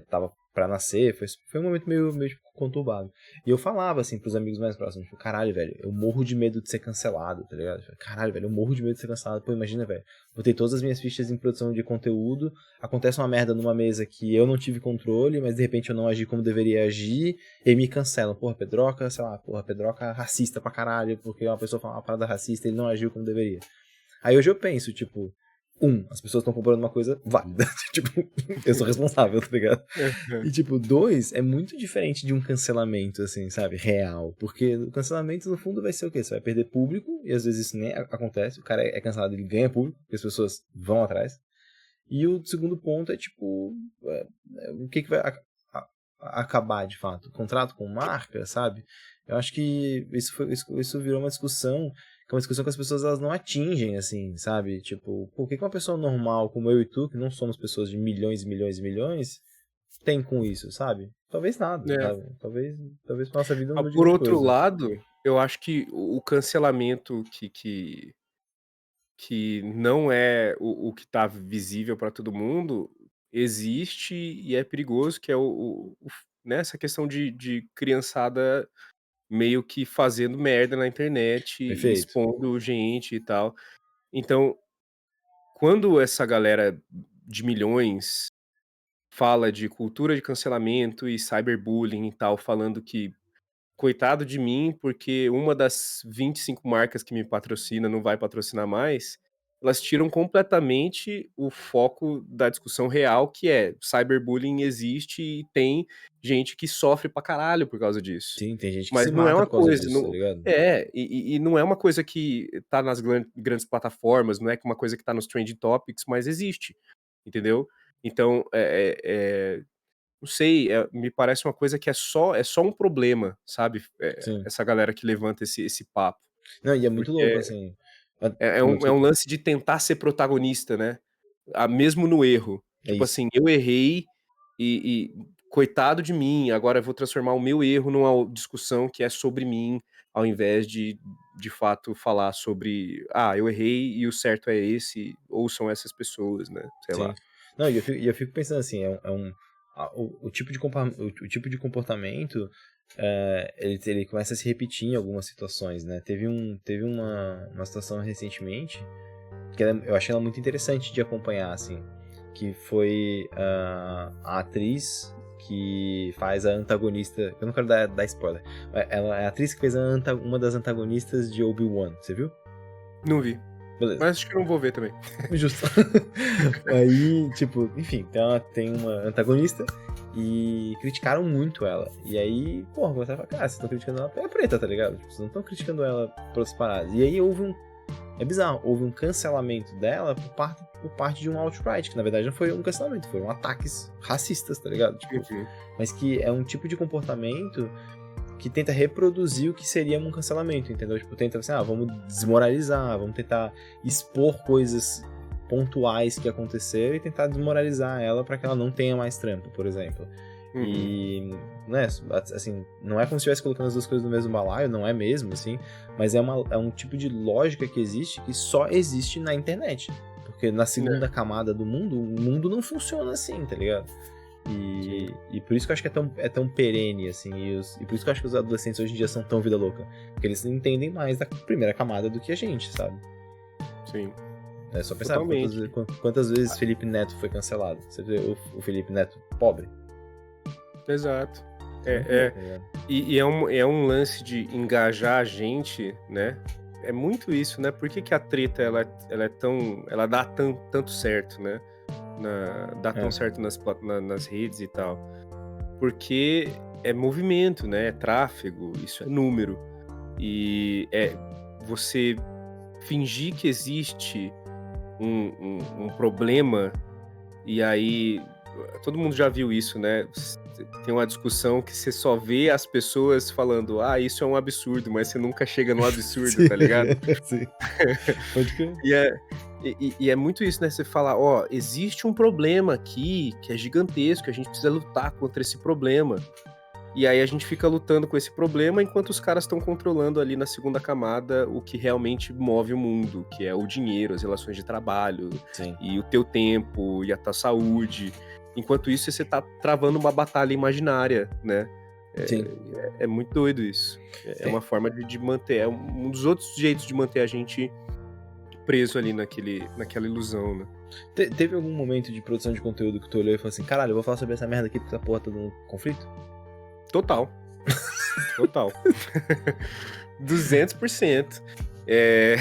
tava pra nascer, foi um momento meio tipo, conturbado. E eu falava, assim, pros amigos mais próximos, tipo, caralho, velho, eu morro de medo de ser cancelado, tá ligado? Caralho, velho, eu morro de medo de ser cancelado. Pô, imagina, velho, botei todas as minhas fichas em produção de conteúdo, acontece uma merda numa mesa que eu não tive controle, mas de repente eu não agi como deveria agir, e me cancelam. Porra, Pedroca, sei lá, Pedroca racista pra caralho, porque uma pessoa fala uma parada racista e ele não agiu como deveria. Aí hoje eu penso, tipo, as pessoas estão comprando uma coisa válida. Tipo, eu sou responsável, tá ligado? E, tipo, 2, é muito diferente de um cancelamento, assim, sabe? Real. Porque o cancelamento, no fundo, vai ser o quê? Você vai perder público, e às vezes isso nem acontece. O cara é cancelado, ele ganha público, porque as pessoas vão atrás. E o segundo ponto é, tipo, o que vai acabar, de fato? Contrato com marca, sabe? Eu acho que isso virou uma discussão, que é uma discussão que as pessoas elas não atingem, assim, sabe? Tipo, por que uma pessoa normal como eu e tu, que não somos pessoas de milhões e milhões e milhões, tem com isso, sabe? Talvez nada, É. sabe? Talvez pra nossa vida não mude Por muita outro coisa. lado, eu acho que o cancelamento que não é o que tá visível para todo mundo, existe e é perigoso, que é né, essa questão de criançada meio que fazendo merda na internet e Perfeito. expondo gente e tal. Então, quando essa galera de milhões fala de cultura de cancelamento e cyberbullying e tal, falando que coitado de mim, porque uma das 25 marcas que me patrocina não vai patrocinar mais, elas tiram completamente o foco da discussão real, que é cyberbullying existe e tem gente que sofre pra caralho por causa disso. Sim, tem gente que se Mas não é mata uma por causa coisa, disso, tá ligado? e não é uma coisa que tá nas grandes plataformas, não é uma coisa que tá nos trending topics, mas existe, entendeu? Então, não sei, me parece uma coisa que é só um problema, sabe? Sim. Essa galera que levanta esse papo. Não, e é muito louco, Porque assim. é Não, um desculpa. lance de tentar ser protagonista, né? Mesmo no erro. É Tipo isso. assim, eu errei e coitado de mim, agora eu vou transformar o meu erro numa discussão que é sobre mim, ao invés de fato falar sobre, eu errei e o certo é esse, ou são essas pessoas, né? Sei lá. Sim. Não, e eu fico pensando assim, o tipo o tipo de comportamento, ele começa a se repetir em algumas situações, né? Teve uma situação recentemente que eu achei ela muito interessante de acompanhar, assim, que foi a atriz que faz a antagonista, eu não quero dar spoiler, ela é a atriz que fez uma das antagonistas de Obi-Wan, você viu? Não vi. Beleza. Mas acho que eu não vou ver também. Justo. Aí, tipo, enfim, tem uma antagonista e criticaram muito ela. E aí, porra, começaram a falar, cara, vocês estão criticando ela pela preta, tá ligado? Tipo, vocês não estão criticando ela por outras paradas. E aí é bizarro, houve um cancelamento dela por parte de um alt-right, que na verdade não foi um cancelamento, foram ataques racistas, tá ligado? Tipo, mas que é um tipo de comportamento que tenta reproduzir o que seria um cancelamento, entendeu? Tipo, tenta assim, vamos desmoralizar, vamos tentar expor coisas pontuais que aconteceram e tentar desmoralizar ela para que ela não tenha mais trampo, por exemplo. E, né, assim, não é como se estivesse colocando as duas coisas no mesmo balaio, não é mesmo, assim, mas é um tipo de lógica que existe que só existe na internet. Porque na segunda camada do mundo, o mundo não funciona assim, tá ligado? E por isso que eu acho que é tão perene, assim, e por isso que eu acho que os adolescentes hoje em dia são tão vida louca. Porque eles entendem mais da primeira camada do que a gente, sabe? Sim. É só pensar Totalmente. quantas vezes Felipe Neto foi cancelado. Você vê o Felipe Neto pobre? Exato. Você não vê, É, tá ligado? e é um lance de engajar a gente, né? É muito isso, né? Por que que a treta ela é tão, ela dá tanto certo, né? Dá tão É, certo nas redes e tal? Porque é movimento, né? É tráfego, isso é número. E é você fingir que existe um problema, e aí todo mundo já viu isso, né? Tem uma discussão que você só vê as pessoas falando, ah, isso é um absurdo, mas você nunca chega no absurdo, sim, tá ligado? sim. Pode crer. E é muito isso, né? Você falar, ó, existe um problema aqui que é gigantesco, a gente precisa lutar contra esse problema. E aí a gente fica lutando com esse problema enquanto os caras estão controlando ali na segunda camada o que realmente move o mundo, que é o dinheiro, as relações de trabalho, Sim, e o teu tempo, e a tua saúde. Enquanto isso, você tá travando uma batalha imaginária, né? sim. É muito doido isso. É É, uma forma de manter, é um dos outros jeitos de manter a gente preso ali naquela ilusão, né? teve algum momento de produção de conteúdo que tu olhou e falou assim, caralho, eu vou falar sobre essa merda aqui porque essa porra tá dando conflito? Total. Total. 200%. É,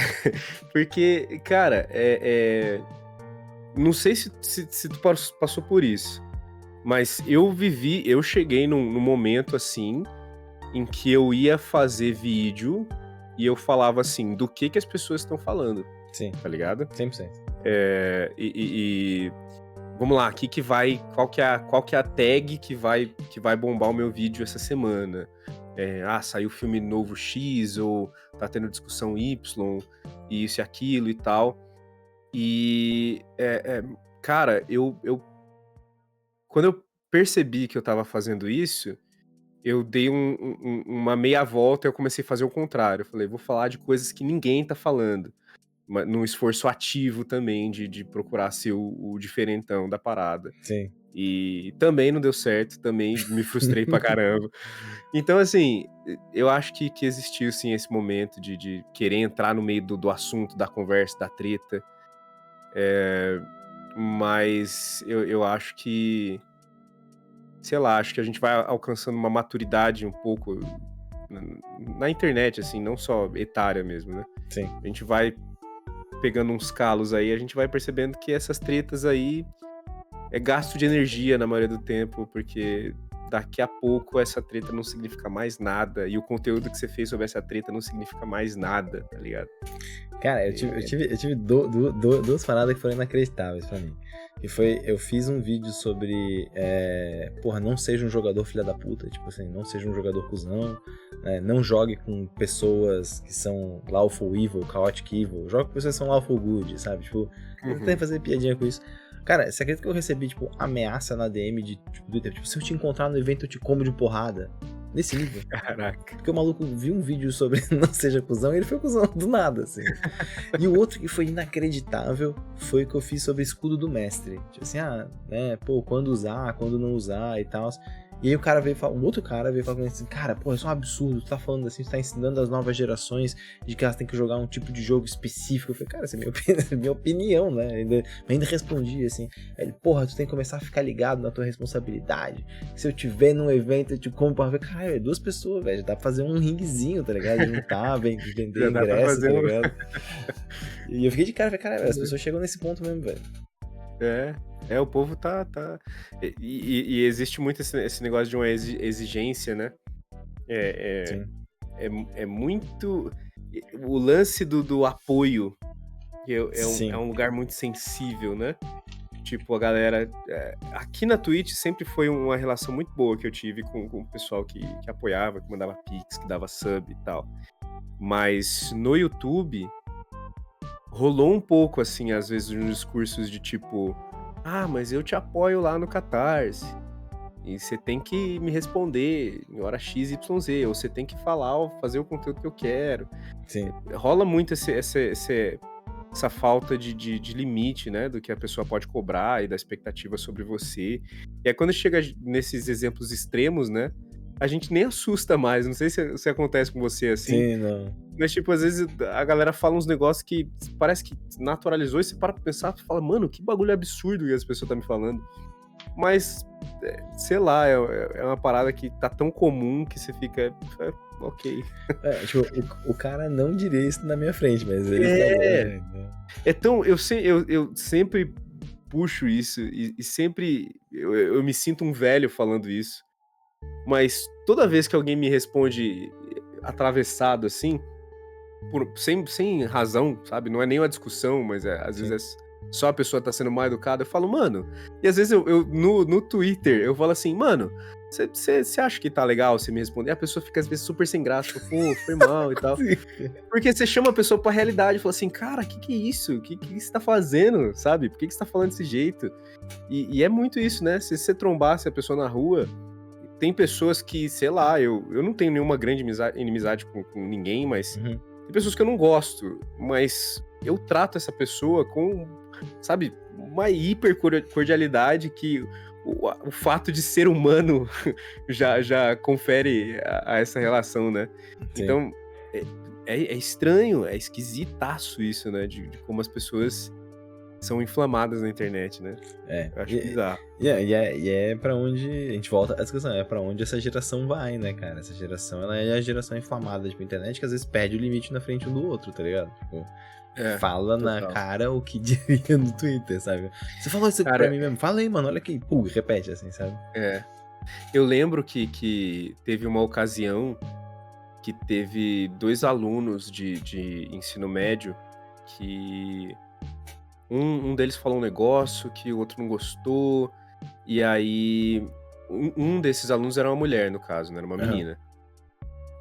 porque, cara, não sei se tu passou por isso, mas eu cheguei num momento assim, em que eu ia fazer vídeo e eu falava assim, do que as pessoas estão falando, Sim, tá ligado? 100%. Vamos lá, qual que é a tag que vai bombar o meu vídeo essa semana? Saiu filme novo X, ou tá tendo discussão Y, e isso e aquilo e tal. E, cara, quando eu percebi que eu tava fazendo isso, eu dei uma meia volta e eu comecei a fazer o contrário. Eu falei, vou falar de coisas que ninguém tá falando. Num esforço ativo também de procurar ser o diferentão da parada. Sim. E também não deu certo, também me frustrei pra caramba. Então, assim, eu acho que existiu, sim, esse momento de querer entrar no meio do assunto, da conversa, da treta. Mas eu acho que, sei lá, acho que a gente vai alcançando uma maturidade um pouco na, na internet, assim, não só etária mesmo, né? Sim. A gente vai pegando uns calos aí, a gente vai percebendo que essas tretas aí é gasto de energia na maioria do tempo, porque daqui a pouco essa treta não significa mais nada, e o conteúdo que você fez sobre essa treta não significa mais nada, tá ligado? Cara, eu tive duas paradas que foram inacreditáveis pra mim. E foi, eu fiz um vídeo sobre, porra, não seja um jogador filha da puta, tipo assim, não seja um jogador cuzão, né, não jogue com pessoas que são lawful evil, chaotic evil, jogue com pessoas que são lawful good, sabe? Tipo, eu tentei fazer piadinha com isso. Cara, você acredita que eu recebi, tipo, ameaça na DM de Twitter? Tipo, se eu te encontrar no evento, eu te como de porrada. Nesse nível. Caraca. Porque o maluco viu um vídeo sobre não seja cuzão e ele foi cuzão do nada, assim. E o outro que foi inacreditável foi o que eu fiz sobre escudo do mestre. Tipo assim, né, pô, quando usar, quando não usar e tal. E aí o cara veio falar, um outro cara veio falar assim, cara, pô, isso é um absurdo, tu tá falando assim, tu tá ensinando as novas gerações de que elas têm que jogar um tipo de jogo específico. Eu falei, cara, essa é minha opinião, né? Ainda respondi assim, ele, porra, tu tem que começar a ficar ligado na tua responsabilidade. Se eu tiver num evento, eu te compro. Eu falei, cara, é duas pessoas, velho, dá pra fazer um ringuezinho, tá ligado? Juntar, vender Já dá pra ingresso, fazer tá um... ligado? E eu fiquei de cara, falei, cara, as pessoas chegam nesse ponto mesmo, velho. O povo tá... E existe muito esse negócio de uma exigência, né? Sim. É muito... O lance do apoio, que Sim. é um lugar muito sensível, né? Tipo, a galera... aqui na Twitch sempre foi uma relação muito boa que eu tive com o pessoal que apoiava, que mandava pix, que dava sub e tal. Mas no YouTube... rolou um pouco, assim, às vezes, nos discursos de tipo, mas eu te apoio lá no Catarse, e você tem que me responder em hora XYZ, ou você tem que falar ou fazer o conteúdo que eu quero. Sim. Rola muito essa falta de limite, né, do que a pessoa pode cobrar e da expectativa sobre você. E aí quando chega nesses exemplos extremos, né, a gente nem assusta mais. Não sei se acontece com você assim. Sim, não. Mas, tipo, às vezes a galera fala uns negócios que parece que naturalizou e você para pra pensar e fala, mano, que bagulho absurdo que as pessoas estão me falando. Mas, sei lá, é uma parada que tá tão comum que você fica, ok. Tipo, o cara não diria isso na minha frente, mas ele É, falou. Né? é tão. Eu sempre puxo isso e sempre eu me sinto um velho falando isso. Mas toda vez que alguém me responde atravessado assim, sem razão, sabe? Não é nem uma discussão, mas às Sim. vezes só a pessoa tá sendo mal educada. Eu falo, mano. E às vezes no Twitter eu falo assim, mano, você acha que tá legal você me responder? A pessoa fica às vezes super sem graça, tipo, pô, foi mal e tal. Sim. Porque você chama a pessoa pra realidade e fala assim, cara, que é isso? Que você tá fazendo, sabe? Por que você tá falando desse jeito? E é muito isso, né? Se você trombasse a pessoa na rua, tem pessoas que, sei lá, eu não tenho nenhuma grande inimizade com ninguém, mas Uhum. tem pessoas que eu não gosto, mas eu trato essa pessoa com, sabe, uma hiper cordialidade que o fato de ser humano já confere a essa relação, né? Sim. Então, é estranho, é esquisitaço isso, né? De como as pessoas são inflamadas na internet, né? Eu acho bizarro. E é pra onde a gente volta a discussão, é pra onde essa geração vai, né, cara? Essa geração, ela é a geração inflamada, tipo, internet que às vezes perde o limite na frente um do outro, tá ligado? Tipo, fala total. na cara o que diria no Twitter, sabe? Você falou isso pra mim mesmo, fala aí, mano, olha aqui, pô, repete assim, sabe? Eu lembro que teve uma ocasião que teve 2 alunos de ensino médio que um deles falou um negócio que o outro não gostou, e aí um desses alunos era uma mulher, no caso, né, era uma menina.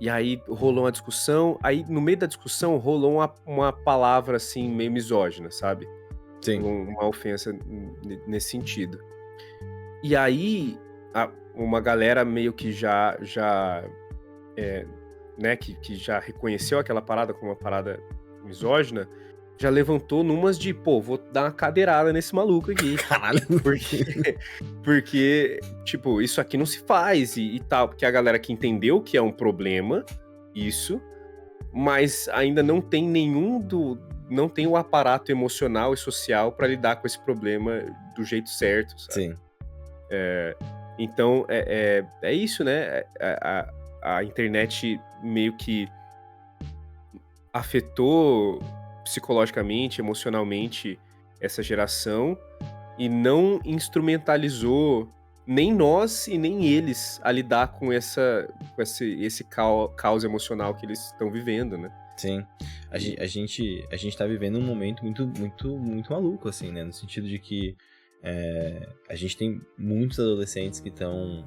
E aí rolou uma discussão, aí no meio da discussão rolou uma palavra, assim, meio misógina, sabe? Sim. Uma ofensa nesse sentido. E aí, uma galera meio que já né, que já reconheceu aquela parada como uma parada misógina, já levantou numas de, pô, vou dar uma cadeirada nesse maluco aqui. Caralho. Porque, tipo, isso aqui não se faz e tal. Porque a galera que entendeu que é um problema, isso, mas ainda não tem não tem o aparato emocional e social pra lidar com esse problema do jeito certo, sabe? Sim. Então, é isso, né? A internet meio que afetou psicologicamente, emocionalmente essa geração e não instrumentalizou nem nós e nem eles a lidar com esse caos emocional que eles estão vivendo, né? Sim. A gente tá vivendo um momento muito, muito, muito maluco, assim, né? No sentido de que a gente tem muitos adolescentes que estão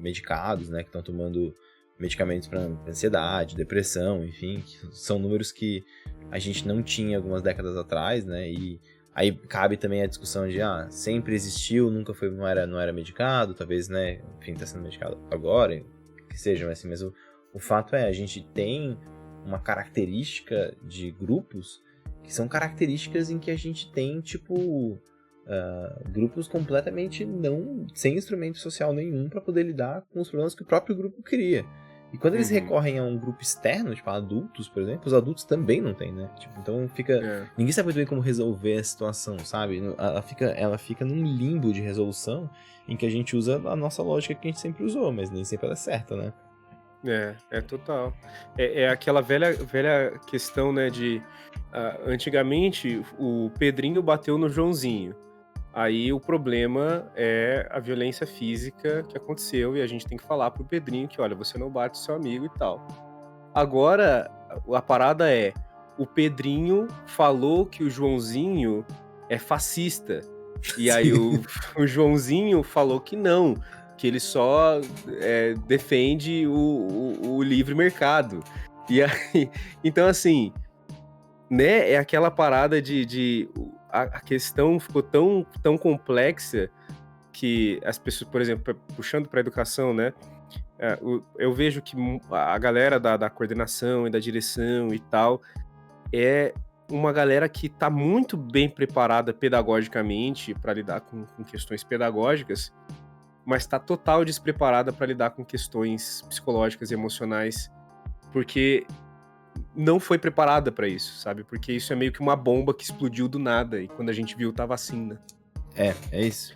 medicados, né? Que estão tomando medicamentos para ansiedade, depressão, enfim, que são números que a gente não tinha algumas décadas atrás, né? E aí cabe também a discussão de sempre existiu, nunca foi, não era medicado, talvez, né? Enfim, tá sendo medicado agora, que seja, mas assim, mas o fato a gente tem uma característica de grupos que são características em que a gente tem, tipo, grupos completamente sem instrumento social nenhum para poder lidar com os problemas que o próprio grupo cria. E quando eles recorrem a um grupo externo, tipo adultos, por exemplo, os adultos também não têm, né? Tipo, então fica... Ninguém sabe muito bem como resolver a situação, sabe? Ela fica num limbo de resolução em que a gente usa a nossa lógica que a gente sempre usou, mas nem sempre ela é certa, né? Total. É aquela velha questão, né, de... antigamente, o Pedrinho bateu no Joãozinho. Aí o problema é a violência física que aconteceu e a gente tem que falar pro Pedrinho que, olha, você não bate seu amigo e tal. Agora, a parada é, o Pedrinho falou que o Joãozinho é fascista. E aí o Joãozinho falou que não, que ele só defende o livre mercado. E aí, então assim, né, é aquela parada de a questão ficou tão complexa que as pessoas, por exemplo, puxando para a educação, né, eu vejo que a galera da coordenação e da direção e tal é uma galera que está muito bem preparada pedagogicamente para lidar com questões pedagógicas, mas tá total despreparada para lidar com questões psicológicas e emocionais, porque não foi preparada para isso, sabe? Porque isso é meio que uma bomba que explodiu do nada, e quando a gente viu, tava assim, né? É isso.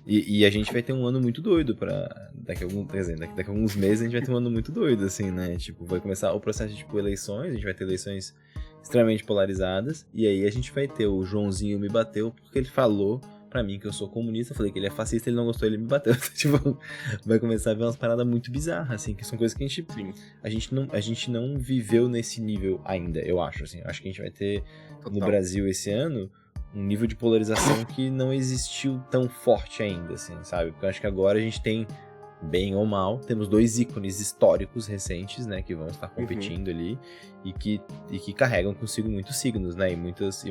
E a gente vai ter um ano muito doido pra. Daqui a alguns meses a gente vai ter um ano muito doido, assim, né? Tipo, vai começar o processo de, tipo, eleições, a gente vai ter eleições extremamente polarizadas, e aí a gente vai ter o Joãozinho me bateu porque ele falou pra mim que eu sou comunista, eu falei que ele é fascista, ele não gostou, ele me bateu. Tipo, vai começar a ver umas paradas muito bizarras, assim, que são coisas que Sim, a gente não viveu nesse nível ainda, eu acho, assim. Acho que a gente vai ter no total. Brasil esse ano um nível de polarização que não existiu tão forte ainda, assim, sabe? Porque eu acho que agora a gente tem, bem ou mal, temos 2 ícones históricos recentes, né, que vão estar competindo ali e que carregam consigo muitos signos, né, e muitas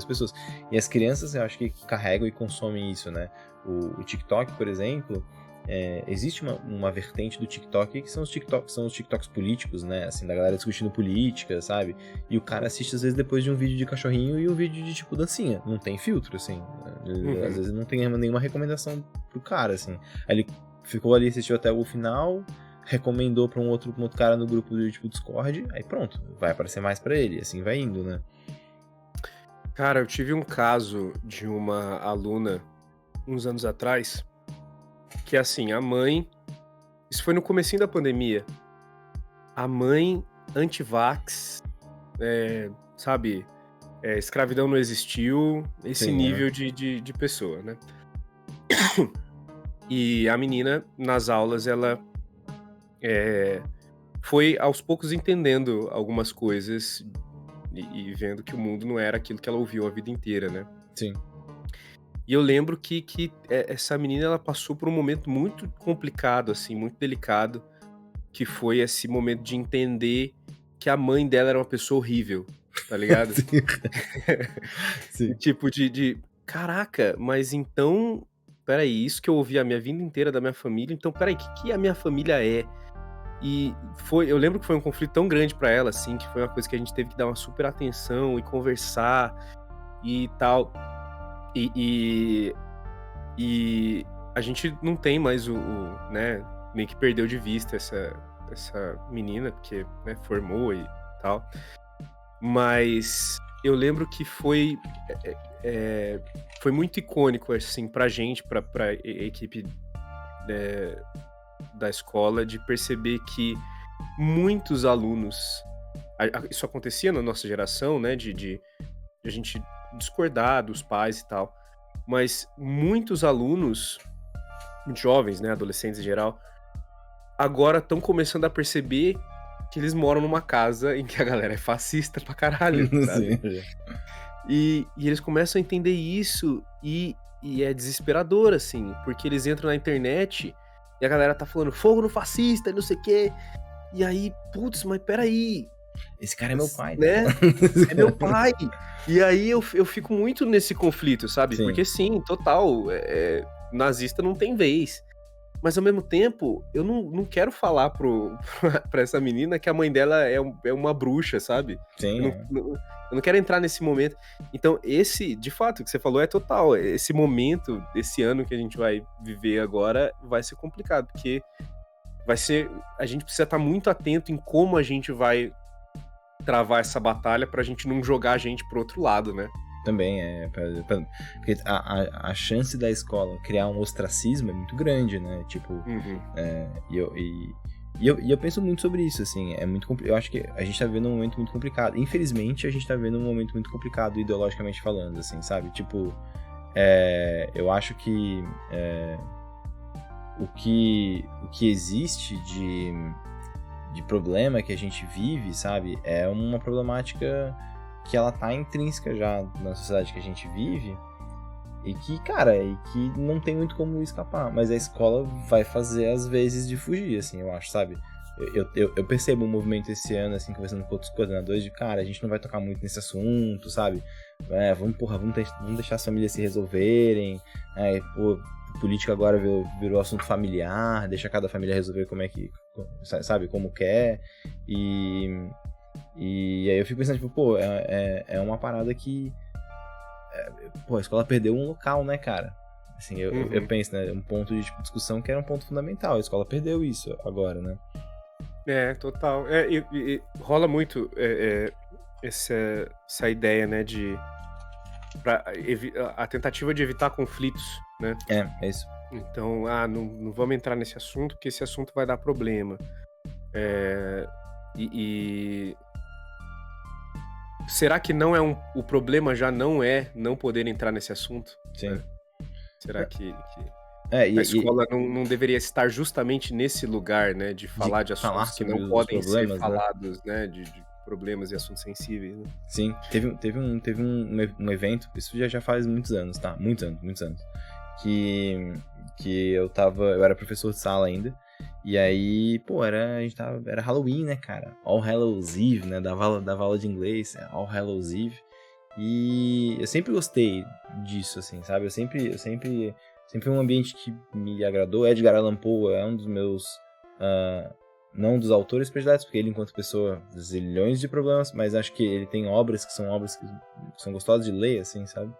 pessoas. E as crianças, eu acho que carregam e consomem isso, né? O TikTok, por exemplo, existe uma vertente do TikTok que são os TikToks políticos, né? Assim, da galera discutindo política, sabe? E o cara assiste, às vezes, depois de um vídeo de cachorrinho e um vídeo de, tipo, dancinha. Não tem filtro, assim. Às vezes não tem nenhuma recomendação pro cara, assim. Aí ele ficou ali, assistiu até o final, recomendou pra um outro cara no grupo do, tipo, Discord, aí pronto, vai aparecer mais pra ele. Assim vai indo, né? Cara, eu tive um caso de uma aluna uns anos atrás, que assim, a mãe, isso foi no comecinho da pandemia, a mãe anti-vax, sabe, escravidão não existiu, esse Sim, nível de pessoa, né? E a menina, nas aulas, ela foi aos poucos entendendo algumas coisas e vendo que o mundo não era aquilo que ela ouviu a vida inteira, né? Sim. E eu lembro que essa menina, ela passou por um momento muito complicado, assim, muito delicado, que foi esse momento de entender que a mãe dela era uma pessoa horrível, tá ligado? Sim. E Sim. tipo, caraca, mas então, peraí, isso que eu ouvi a minha vida inteira da minha família, então peraí, o que a minha família é? E eu lembro que foi um conflito tão grande pra ela, assim, que foi uma coisa que a gente teve que dar uma super atenção e conversar e tal. E a gente não tem mais né, meio que perdeu de vista essa menina, porque, né, formou e tal. Mas eu lembro que foi muito icônico, assim, pra gente, pra equipe da escola, de perceber que muitos alunos... Isso acontecia na nossa geração, né, de a gente discordar dos pais e tal. Mas muitos alunos, jovens, né, adolescentes em geral, agora estão começando a perceber que eles moram numa casa em que a galera é fascista pra caralho, sabe? Sim. E eles começam a entender isso e é desesperador, assim, porque eles entram na internet e a galera tá falando fogo no fascista e não sei o quê. E aí, putz, mas peraí, Esse cara é meu pai, né? É meu pai. E aí eu fico muito nesse conflito, sabe? Sim. Porque sim, total, nazista não tem vez. Mas ao mesmo tempo, eu não quero falar pra essa menina que a mãe dela é uma bruxa, sabe? Sim. Eu não quero entrar nesse momento. Então, de fato, o que você falou é total. Esse momento, esse ano que a gente vai viver agora, vai ser complicado, porque a gente precisa estar muito atento em como a gente vai travar essa batalha pra gente não jogar a gente pro outro lado, né? Também porque a chance da escola criar um ostracismo é muito grande, né? Tipo, e eu penso muito sobre isso, assim, eu acho que a gente tá vivendo um momento muito complicado. Infelizmente, a gente tá vivendo um momento muito complicado ideologicamente falando, assim, sabe? Tipo, eu acho que o que existe de problema que a gente vive, sabe? É uma problemática que ela tá intrínseca já na sociedade que a gente vive e que, cara, que não tem muito como escapar, mas a escola vai fazer as vezes de fugir, assim, eu acho, sabe? Eu percebo um movimento esse ano, assim, conversando com outros coordenadores de, cara, a gente não vai tocar muito nesse assunto, sabe? Vamos deixar as famílias se resolverem, política agora virou assunto familiar, deixa cada família resolver como é que, sabe, como quer, e aí eu fico pensando, tipo, pô, é uma parada que... a escola perdeu um local, né, cara? Assim, eu penso, né, um ponto de tipo, discussão que era um ponto fundamental. A escola perdeu isso agora, né? Total. E rola muito essa ideia, né, de a tentativa de evitar conflitos, né? É isso. Então, não vamos entrar nesse assunto, porque esse assunto vai dar problema. E será que não é o problema já não é não poder entrar nesse assunto? Sim. Né? Será que É, a escola não deveria estar justamente nesse lugar, né? De falar de falar assuntos que sobre não os podem ser problemas, né? falados, né? De problemas e assuntos sensíveis, né? Sim, teve um evento, isso já faz muitos anos, tá? Muitos anos. Que eu era professor de sala ainda. E aí, pô, era Halloween, né, cara? All Hallows Eve, né? Dava aula de inglês, All Hallows Eve. E eu sempre gostei disso, assim, sabe? Eu sempre foi um ambiente que me agradou. Edgar Allan Poe é um dos meus... não dos autores prediletos, porque ele, enquanto pessoa, zilhões de problemas, mas acho que ele tem obras que são gostosas de ler, assim, sabe?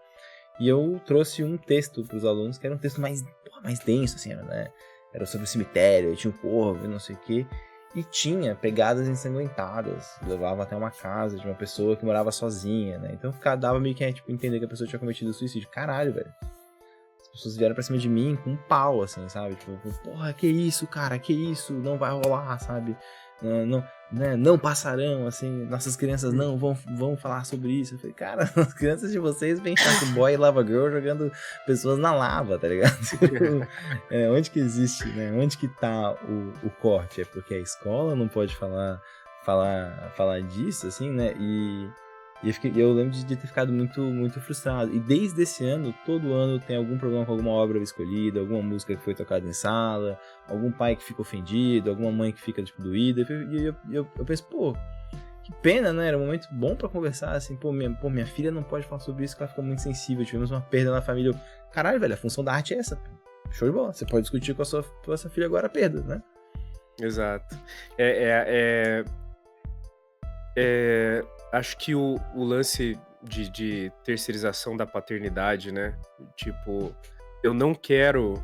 E eu trouxe um texto para os alunos, que era um texto mais denso, assim, né? Era sobre o cemitério, aí tinha um corvo e não sei o quê. E tinha pegadas ensanguentadas. Levava até uma casa de uma pessoa que morava sozinha, né? Então dava meio que tipo, entender que a pessoa tinha cometido suicídio. Caralho, velho. As pessoas vieram pra cima de mim com um pau, assim, sabe? Tipo, porra, que isso, cara? Que isso? Não vai rolar, sabe? Não passarão, assim, nossas crianças não vão falar sobre isso. Eu falei, cara, as crianças de vocês vêm Shark Boy e Lava Girl jogando pessoas na lava, tá ligado? Onde que existe, né? Onde que tá o corte? É porque a escola não pode falar disso, assim, né? E eu lembro de ter ficado muito, muito frustrado. E desde esse ano, todo ano tem algum problema com alguma obra escolhida, alguma música que foi tocada em sala, algum pai que fica ofendido, alguma mãe que fica, tipo, doída. E eu penso, pô, que pena, né? Era um momento bom pra conversar, assim, minha filha não pode falar sobre isso, que ela ficou muito sensível, tivemos uma perda na família. Caralho, velho, a função da arte é essa. Show de bola. Você pode discutir com a sua filha agora a perda, né? Exato. Acho que o lance de terceirização da paternidade, né? Tipo, eu não quero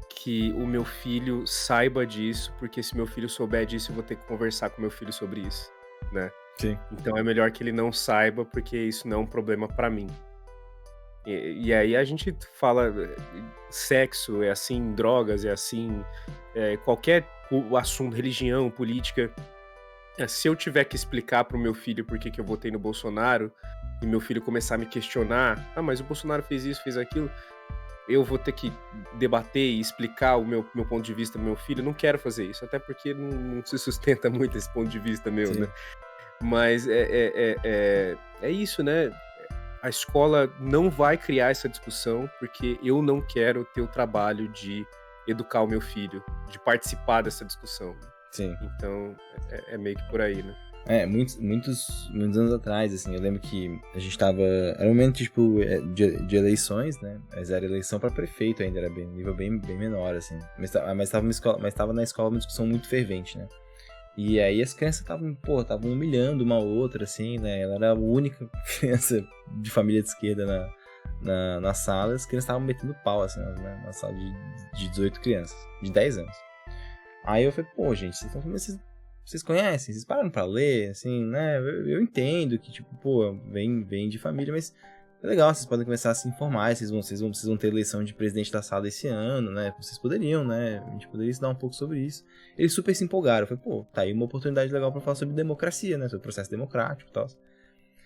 que o meu filho saiba disso, porque se meu filho souber disso, eu vou ter que conversar com meu filho sobre isso, né? Sim. Então é melhor que ele não saiba, porque isso não é um problema pra mim. E aí a gente fala sexo, é assim, drogas, é assim, qualquer assunto, religião, política. Se eu tiver que explicar pro meu filho por que eu votei no Bolsonaro, e meu filho começar a me questionar, mas o Bolsonaro fez isso, fez aquilo, eu vou ter que debater e explicar o meu ponto de vista pro meu filho. Eu não quero fazer isso, até porque não se sustenta muito esse ponto de vista meu, Sim. né? Mas é isso, né? A escola não vai criar essa discussão, porque eu não quero ter o trabalho de educar o meu filho, de participar dessa discussão. Sim. Então, é meio que por aí, né? Muitos anos atrás, assim, eu lembro que a gente tava... Era um momento, tipo, de eleições, né? Mas era eleição pra prefeito ainda, era nível bem menor, assim. Mas tava na escola uma discussão muito fervente, né? E aí as crianças estavam humilhando uma outra, assim, né? Ela era a única criança de família de esquerda na sala, as crianças estavam metendo pau, assim, né? Na sala de 18 crianças, de 10 anos. Aí eu falei, pô, gente, vocês conhecem? Vocês pararam pra ler, assim, né? Eu entendo que, tipo, pô, vem de família, mas é legal, vocês podem começar a se informar, vocês vão ter eleição de presidente da sala esse ano, né? Vocês poderiam, né? A gente poderia estudar um pouco sobre isso. Eles super se empolgaram. Eu falei, pô, tá aí uma oportunidade legal pra falar sobre democracia, né? Sobre processo democrático e tal.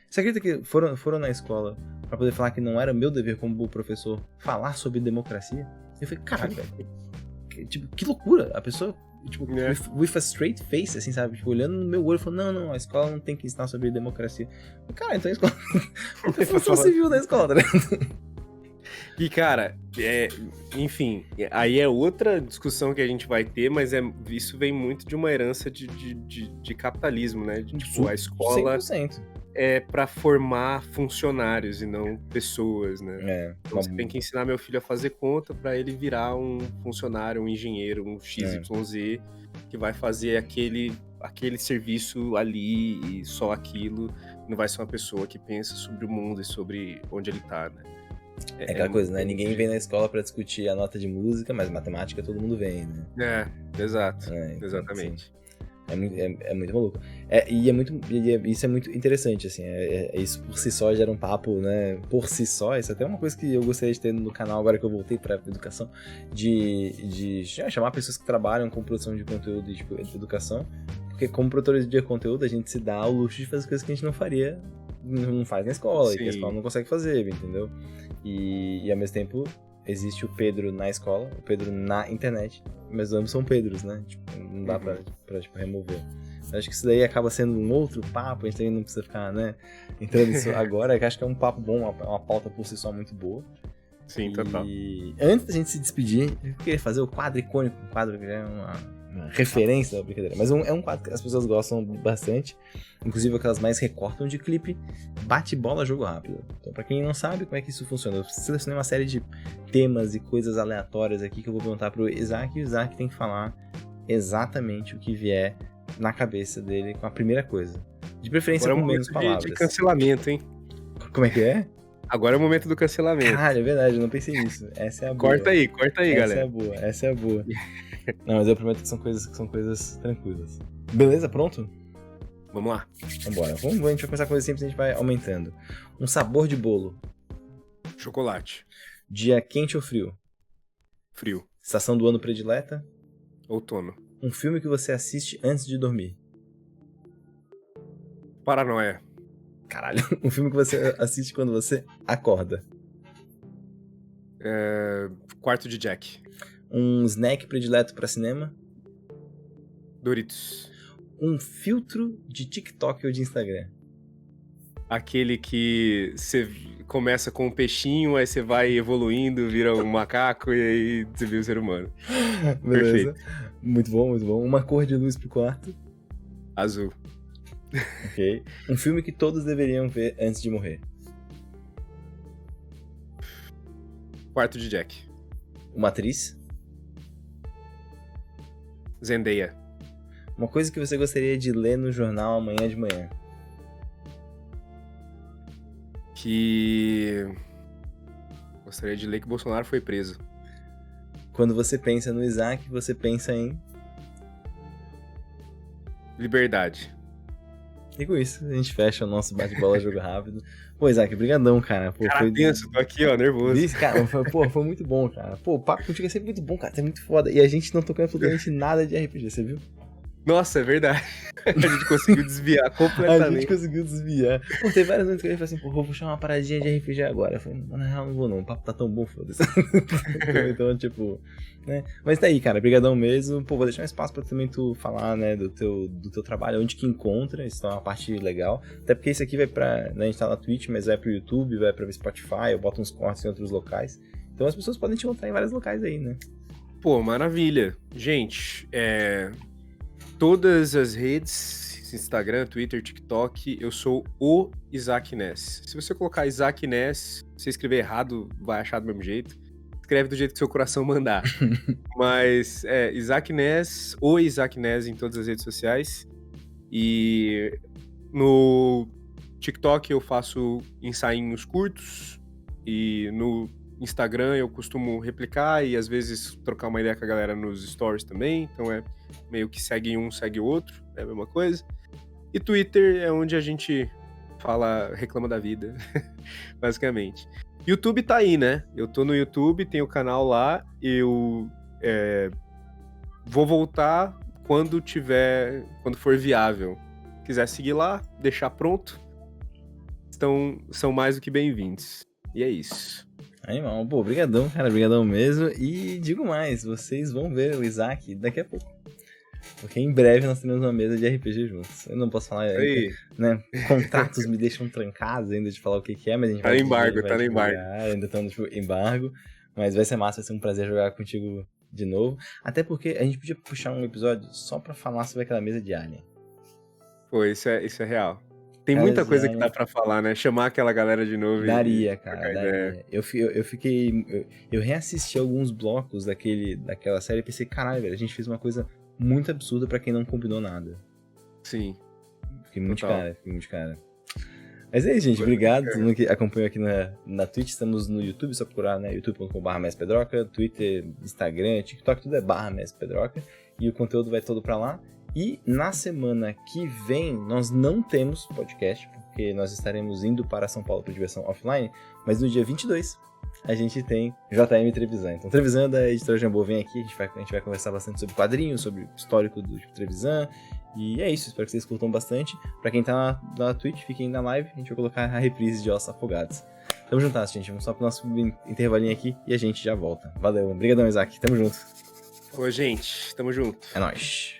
Você acredita que foram na escola pra poder falar que não era meu dever como professor falar sobre democracia? Eu falei, caralho, velho. Tipo, que loucura. A pessoa... Tipo, with a straight face, assim, sabe? Tipo, olhando no meu olho, falando, não, a escola não tem que ensinar sobre democracia. Cara, então a escola... Não tem função civil da escola, né? E, cara, enfim, aí é outra discussão que a gente vai ter, mas isso vem muito de uma herança de capitalismo, né? Tipo, a escola 100%. é pra formar funcionários e não pessoas, né? Então você tem que ensinar meu filho a fazer conta pra ele virar um funcionário, um engenheiro, um XYZ, que vai fazer aquele serviço ali e só aquilo. Não vai ser uma pessoa que pensa sobre o mundo e sobre onde ele tá, né? É aquela coisa, né? Ninguém vem na escola pra discutir a nota de música, mas matemática todo mundo vem, né? Exato. Então, Exatamente. Assim, é muito maluco. Isso é muito interessante, assim. Isso por si só gera um papo, né? Por si só, isso é até uma coisa que eu gostaria de ter no canal agora que eu voltei pra educação, de chamar pessoas que trabalham com produção de conteúdo e tipo, educação. Porque como produtores de conteúdo, a gente se dá o luxo de fazer coisas que a gente não faria, não faz na escola, e que a escola não consegue fazer, entendeu? E ao mesmo tempo, existe o Pedro na escola, o Pedro na internet, mas ambos são Pedros, né? Tipo, não dá pra tipo, remover. Eu acho que isso daí acaba sendo um outro papo, a gente também não precisa ficar, né, entrando nisso agora, que acho que é um papo bom, uma pauta por si só muito boa. Sim, total. E antes da gente se despedir, eu queria fazer o quadro icônico, um quadro que já é uma referência da brincadeira, mas é um quadro que as pessoas gostam bastante, inclusive aquelas mais recortam de clipe, bate-bola, jogo rápido. Então, pra quem não sabe como é que isso funciona, eu selecionei uma série de temas e coisas aleatórias aqui que eu vou perguntar pro Isaac, e o Isaac tem que falar exatamente o que vier na cabeça dele com a primeira coisa. De preferência Agora com menos palavras. de cancelamento, hein? Como é que é? Agora é o momento do cancelamento. Caralho, é verdade, eu não pensei nisso. Essa é a boa. Corta aí, galera. Essa é a boa. Não, mas eu prometo que são coisas tranquilas. Beleza, pronto? Vamos lá. Vambora. A gente vai começar com coisas simples e a gente vai aumentando. Um sabor de bolo. Chocolate. Dia quente ou frio? Frio. Estação do ano predileta. Outono. Um filme que você assiste antes de dormir. Paranoia. Caralho, um filme que você assiste quando você acorda. Quarto de Jack. Um snack predileto pra cinema. Doritos. Um filtro de TikTok ou de Instagram. Aquele que você começa com um peixinho, aí você vai evoluindo, vira um macaco e aí você vira um ser humano. Beleza. Perfeito. Muito bom, muito bom. Uma cor de luz pro quarto. Azul. Ok. Um filme que todos deveriam ver antes de morrer. Quarto de Jack. Uma atriz. Zendaya. Uma coisa que você gostaria de ler no jornal amanhã de manhã. Que gostaria de ler que Bolsonaro foi preso. Quando você pensa no Isaac, você pensa em... Liberdade. E com isso, a gente fecha o nosso bate-bola jogo rápido. Pô, Isaac, brigadão, cara. Pô, Cara, tenso, tô aqui, ó, nervoso. Cara, foi muito bom, cara. Pô, o papo contigo é sempre muito bom, cara. Você é muito foda. E a gente não tocou absolutamente nada de RPG, você viu? Nossa, é verdade. A gente conseguiu desviar completamente. A gente conseguiu desviar. Pô, tem vários momentos que eu falei assim, pô, vou puxar uma paradinha de RPG agora. Eu falei, na real, não vou não, o papo tá tão bom, foda-se. Então, tipo, né? Mas tá aí, cara, brigadão mesmo. Pô, vou deixar um espaço pra também tu falar, né, do teu trabalho, onde que encontra, isso é uma parte legal. Até porque isso aqui vai pra, né, a gente tá na Twitch, mas vai pro YouTube, vai pra Spotify, eu boto uns cortes em outros locais. Então as pessoas podem te encontrar em vários locais aí, né? Pô, maravilha. Gente, todas as redes, Instagram, Twitter, TikTok, eu sou o Isaac Ness. Se você colocar Isaac Ness, se você escrever errado, vai achar do mesmo jeito. Escreve do jeito que seu coração mandar. Mas Isaac Ness, o Isaac Ness em todas as redes sociais. E no TikTok eu faço ensaios curtos. E no Instagram eu costumo replicar e às vezes trocar uma ideia com a galera nos stories também. Então meio que segue um, segue o outro, é a mesma coisa. E Twitter é onde a gente reclama da vida, basicamente. YouTube tá aí, né? Eu tô no YouTube, tem o canal lá, eu vou voltar quando for viável. Se quiser seguir lá, deixar pronto, são mais do que bem-vindos. E é isso. Animal, pô, brigadão, cara, brigadão mesmo. E digo mais, vocês vão ver o Isaac daqui a pouco. Porque em breve nós teremos uma mesa de RPG juntos. Eu não posso falar ainda, né? Contratos me deixam trancados ainda de falar o que é, mas a gente tá vai... no embargo, tá no embargo. Ainda estamos no embargo. Mas vai ser massa, vai ser um prazer jogar contigo de novo. Até porque a gente podia puxar um episódio só pra falar sobre aquela mesa de Alien. Pô, isso é real. Tem muita coisa que dá pra falar, né? Chamar aquela galera de novo. Daria, cara, daria. Eu reassisti alguns blocos daquela série e pensei, caralho, velho, a gente fez uma coisa muito absurda pra quem não combinou nada. Sim. Fiquei muito de cara. Mas é isso, gente. Obrigado a todo mundo que acompanhou aqui na Twitch. Estamos no YouTube, só procurar, né? youtube.com/mespedroca, Twitter, Instagram, TikTok, tudo é /mespedroca. E o conteúdo vai todo pra lá. E na semana que vem, nós não temos podcast, porque nós estaremos indo para São Paulo para diversão offline. Mas no dia 22, a gente tem JM Trevisan. Então, Trevisan da editora Jambô vem aqui. A gente vai conversar bastante sobre quadrinhos, sobre o histórico do Trevisan. E é isso, espero que vocês curtam bastante. Pra quem tá na Twitch, fiquem na live, a gente vai colocar a reprise de Ossos Afogados. Tamo juntas, gente, vamos só pro nosso intervalinho aqui e a gente já volta. Valeu, obrigadão, Isaac, tamo junto. Ô, gente, tamo junto. É nóis.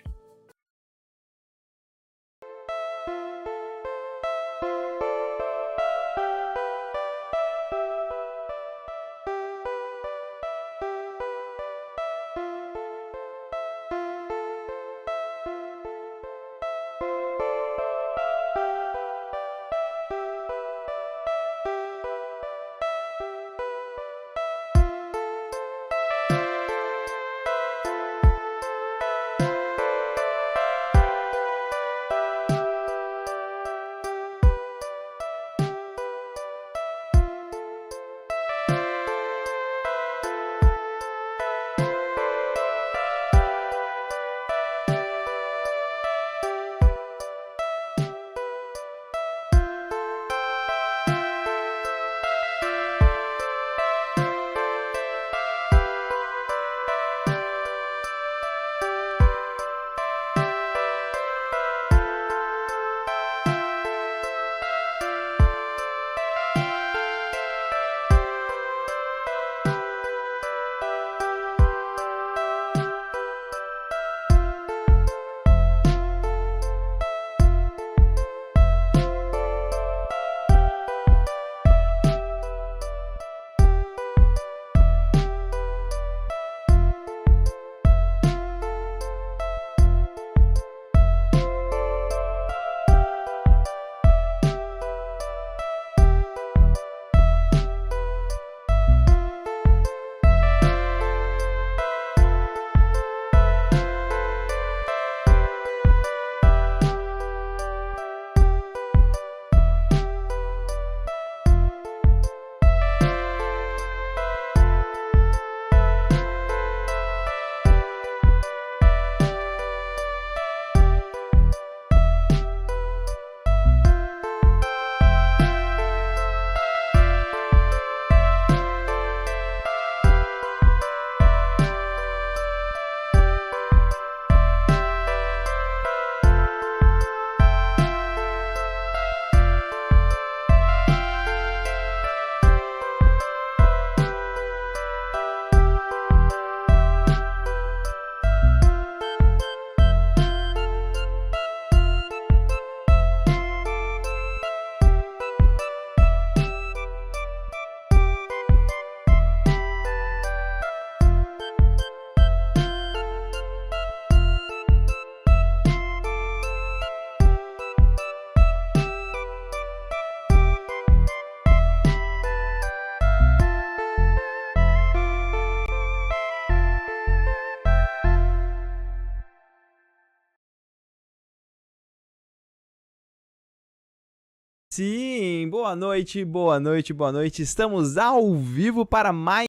Sim, boa noite, boa noite, boa noite. Estamos ao vivo para mais